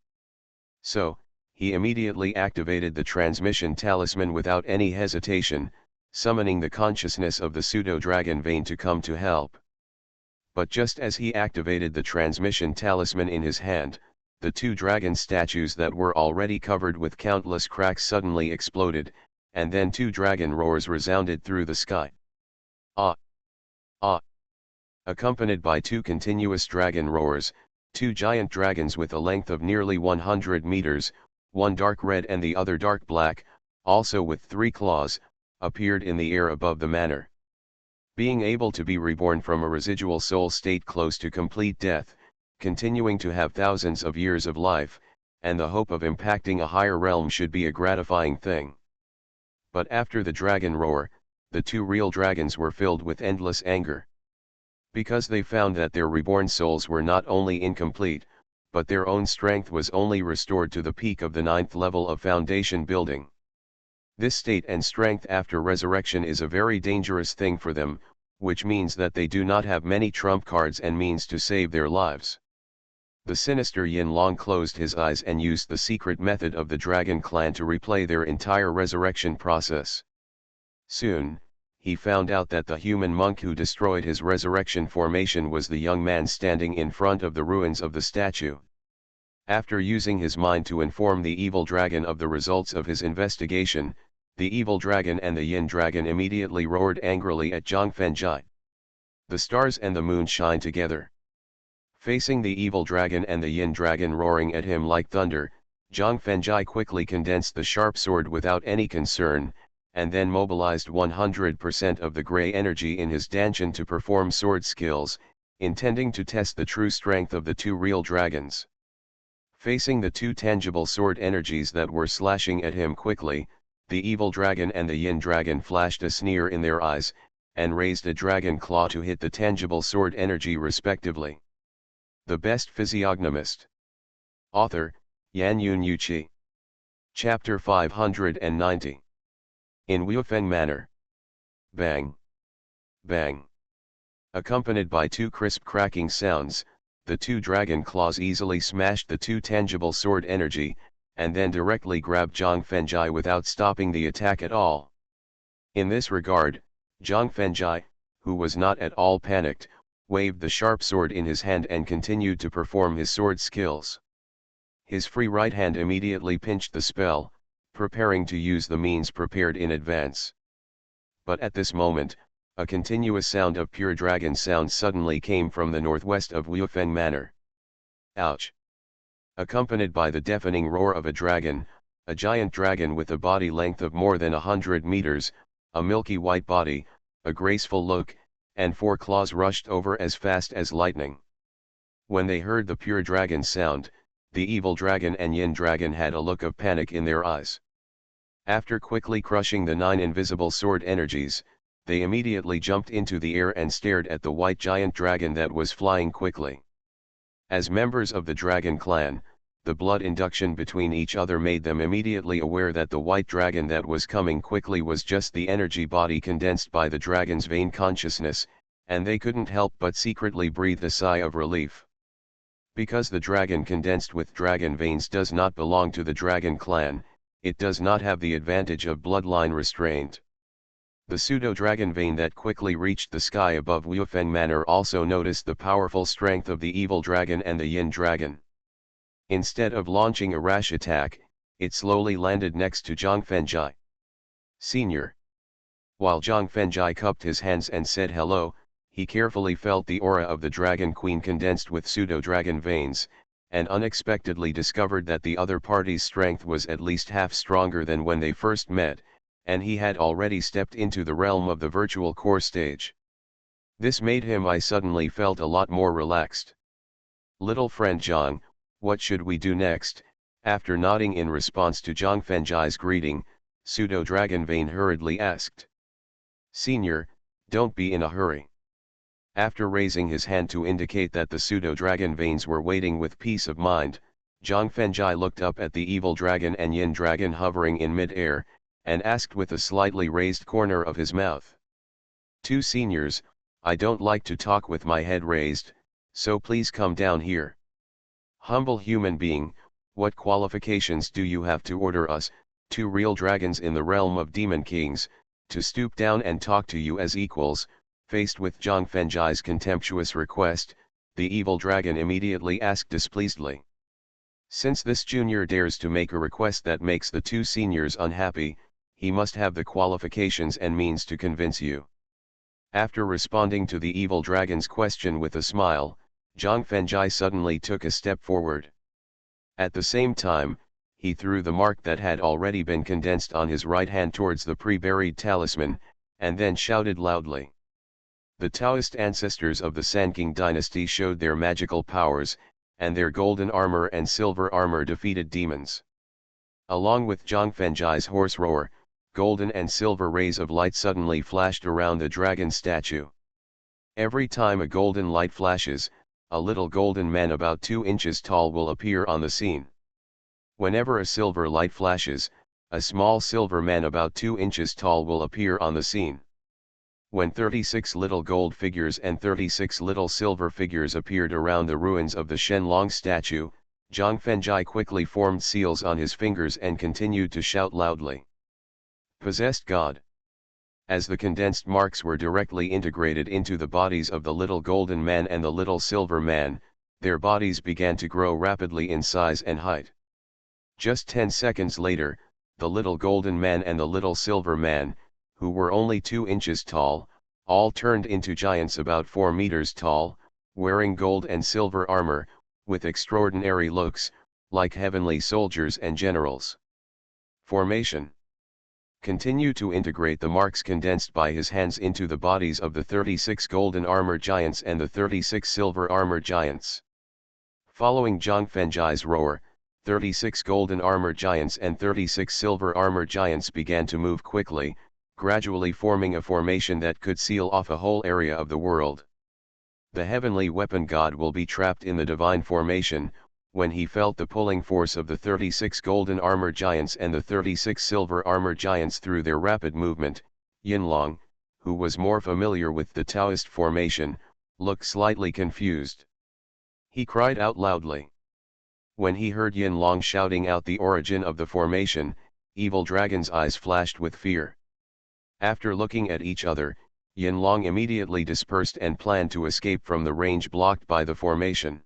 So, he immediately activated the transmission talisman without any hesitation, summoning the consciousness of the pseudo-dragon vein to come to help. But just as he activated the transmission talisman in his hand, the two dragon statues that were already covered with countless cracks suddenly exploded, and then two dragon roars resounded through the sky. Ah! Ah! Accompanied by two continuous dragon roars, two giant dragons with a length of nearly 100 meters, one dark red and the other dark black, also with 3 claws, appeared in the air above the manor. Being able to be reborn from a residual soul state close to complete death, continuing to have thousands of years of life, and the hope of impacting a higher realm should be a gratifying thing. But after the dragon roar, the two real dragons were filled with endless anger. Because they found that their reborn souls were not only incomplete, but their own strength was only restored to the peak of the 9th level of foundation building. This state and strength after resurrection is a very dangerous thing for them, which means that they do not have many trump cards and means to save their lives. The sinister Yin Long closed his eyes and used the secret method of the Dragon Clan to replay their entire resurrection process. Soon, he found out that the human monk who destroyed his resurrection formation was the young man standing in front of the ruins of the statue. After using his mind to inform the evil dragon of the results of his investigation, the evil dragon and the yin dragon immediately roared angrily at Zhang Fengjai. The stars and the moon shine together. Facing the evil dragon and the yin dragon roaring at him like thunder, Zhang Fengjai quickly condensed the sharp sword without any concern, and then mobilized 100% of the gray energy in his dantian to perform sword skills, intending to test the true strength of the two real dragons. Facing the two tangible sword energies that were slashing at him quickly, the evil dragon and the yin dragon flashed a sneer in their eyes, and raised a dragon claw to hit the tangible sword energy respectively. The Best Physiognomist. Author, Yan Yun Yuqi. Chapter 590. In Wufeng Manor. Bang! Bang! Accompanied by two crisp cracking sounds, the two dragon claws easily smashed the two tangible sword energy, and then directly grabbed Zhang Fengjai without stopping the attack at all. In this regard, Zhang Fengjai, who was not at all panicked, waved the sharp sword in his hand and continued to perform his sword skills. His free right hand immediately pinched the spell, preparing to use the means prepared in advance. But at this moment, a continuous sound of pure dragon sound suddenly came from the northwest of Wufeng Manor. Ouch! Accompanied by the deafening roar of a giant dragon with a body length of more than 100 meters, a milky white body, a graceful look, and 4 claws rushed over as fast as lightning. When they heard the pure dragon sound, the evil dragon and yin dragon had a look of panic in their eyes. After quickly crushing the 9 invisible sword energies, they immediately jumped into the air and stared at the white giant dragon that was flying quickly. As members of the dragon clan, the blood induction between each other made them immediately aware that the white dragon that was coming quickly was just the energy body condensed by the dragon's vain consciousness, and they couldn't help but secretly breathe a sigh of relief. Because the dragon condensed with dragon veins does not belong to the dragon clan, it does not have the advantage of bloodline restraint. The pseudo-dragon vein that quickly reached the sky above Wufeng Manor also noticed the powerful strength of the evil dragon and the yin dragon. Instead of launching a rash attack, it slowly landed next to Zhang Fengjai. Senior. While Zhang Fengjai cupped his hands and said hello, he carefully felt the aura of the dragon queen condensed with pseudo-dragon veins, and unexpectedly discovered that the other party's strength was at least half stronger than when they first met, and he had already stepped into the realm of the virtual core stage. This made him suddenly felt a lot more relaxed. Little friend Zhang, what should we do next? After nodding in response to Zhang Fengjai's greeting, Pseudo-Dragon Vein hurriedly asked. Senior, don't be in a hurry. After raising his hand to indicate that the Pseudo-Dragon Veins were waiting with peace of mind, Zhang Fengjai looked up at the evil dragon and yin dragon hovering in mid-air, and asked with a slightly raised corner of his mouth. Two seniors, I don't like to talk with my head raised, so please come down here. Humble human being, what qualifications do you have to order us, two real dragons in the realm of demon kings, to stoop down and talk to you as equals? Faced with Zhang Fengjai's contemptuous request, the evil dragon immediately asked displeasedly. Since this junior dares to make a request that makes the two seniors unhappy, he must have the qualifications and means to convince you. After responding to the evil dragon's question with a smile, Zhang Fengjai suddenly took a step forward. At the same time, he threw the mark that had already been condensed on his right hand towards the pre-buried talisman, and then shouted loudly. The Taoist ancestors of the Sanking dynasty showed their magical powers, and their golden armor and silver armor defeated demons. Along with Zhang Fengjai's hoarse roar, golden and silver rays of light suddenly flashed around the dragon statue. Every time a golden light flashes, a little golden man about 2 inches tall will appear on the scene. Whenever a silver light flashes, a small silver man about 2 inches tall will appear on the scene. When 36 little gold figures and 36 little silver figures appeared around the ruins of the Shenlong statue, Zhang Fengjai quickly formed seals on his fingers and continued to shout loudly. Possessed God. As the condensed marks were directly integrated into the bodies of the little golden man and the little silver man, their bodies began to grow rapidly in size and height. Just 10 seconds later, the little golden man and the little silver man, who were only 2 inches tall, all turned into giants about 4 meters tall, wearing gold and silver armor, with extraordinary looks, like heavenly soldiers and generals. Formation. Continue to integrate the marks condensed by his hands into the bodies of the 36 golden armor giants and the 36 silver armor giants. Following Zhang Fengjai's roar, 36 golden armor giants and 36 silver armor giants began to move quickly, gradually forming a formation that could seal off a whole area of the world. The heavenly weapon god will be trapped in the divine formation. When he felt the pulling force of the 36 golden armor giants and the 36 silver armor giants through their rapid movement, Yinlong, who was more familiar with the Taoist formation, looked slightly confused. He cried out loudly. When he heard Yinlong shouting out the origin of the formation, Evil Dragon's eyes flashed with fear. After looking at each other, Yinlong immediately dispersed and planned to escape from the range blocked by the formation.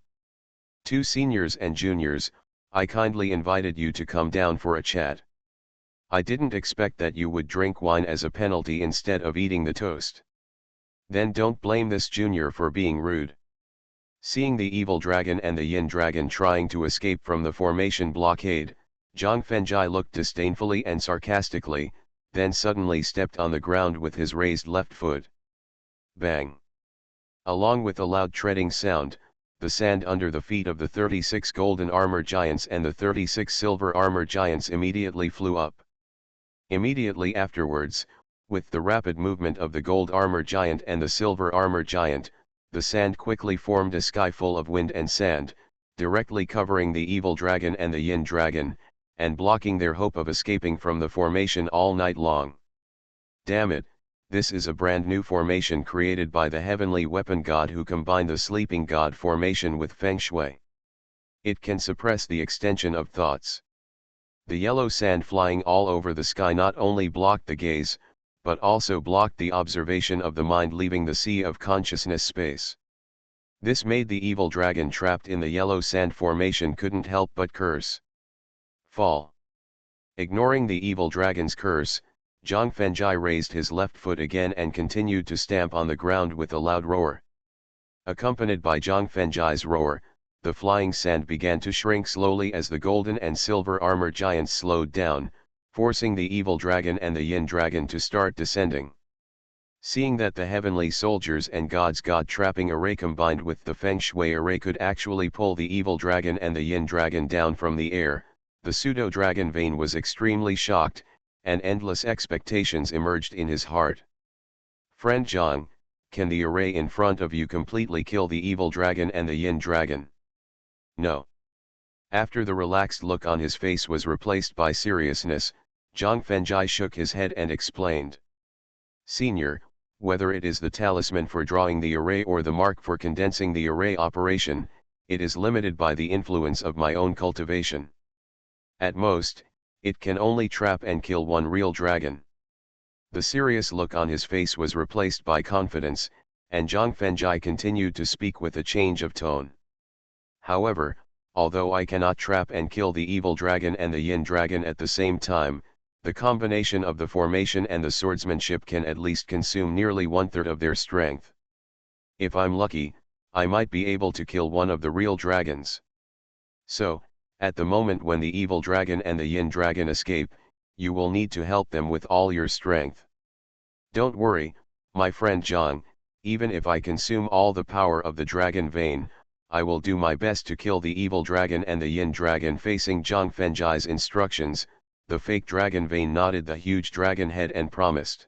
Two seniors and juniors, I kindly invited you to come down for a chat. I didn't expect that you would drink wine as a penalty instead of eating the toast. Then don't blame this junior for being rude. Seeing the evil dragon and the yin dragon trying to escape from the formation blockade, Zhang Fengjai looked disdainfully and sarcastically, then suddenly stepped on the ground with his raised left foot. Bang! Along with a loud treading sound, the sand under the feet of the 36 golden armor giants and the 36 silver armor giants immediately flew up. Immediately afterwards, with the rapid movement of the gold armor giant and the silver armor giant, the sand quickly formed a sky full of wind and sand, directly covering the evil dragon and the yin dragon, and blocking their hope of escaping from the formation all night long. Damn it, this is a brand new formation created by the heavenly weapon god who combined the sleeping god formation with feng shui. It can suppress the extension of thoughts. The yellow sand flying all over the sky not only blocked the gaze, but also blocked the observation of the mind leaving the sea of consciousness space. This made the evil dragon trapped in the yellow sand formation couldn't help but curse. Fall. Ignoring the evil dragon's curse, Zhang Fengjai raised his left foot again and continued to stamp on the ground with a loud roar. Accompanied by Zhang Fengjai's roar, the flying sand began to shrink slowly as the golden and silver armor giants slowed down, forcing the evil dragon and the yin dragon to start descending. Seeing that the heavenly soldiers and gods god trapping array combined with the feng shui array could actually pull the evil dragon and the yin dragon down from the air, the pseudo-dragon Vane was extremely shocked, and endless expectations emerged in his heart. Friend Zhang, can the array in front of you completely kill the evil dragon and the yin dragon? No. After the relaxed look on his face was replaced by seriousness, Zhang Fengjai shook his head and explained. Senior, whether it is the talisman for drawing the array or the mark for condensing the array operation, it is limited by the influence of my own cultivation. At most, it can only trap and kill one real dragon. The serious look on his face was replaced by confidence, and Zhang Fengjai continued to speak with a change of tone. However, although I cannot trap and kill the evil dragon and the yin dragon at the same time, the combination of the formation and the swordsmanship can at least consume nearly 1/3 of their strength. If I'm lucky, I might be able to kill one of the real dragons. So, at the moment when the evil dragon and the yin dragon escape, you will need to help them with all your strength. Don't worry, my friend Zhang, even if I consume all the power of the dragon vein, I will do my best to kill the evil dragon and the yin dragon. Facing Zhang Fengjai's instructions, the fake dragon vein nodded the huge dragon head and promised.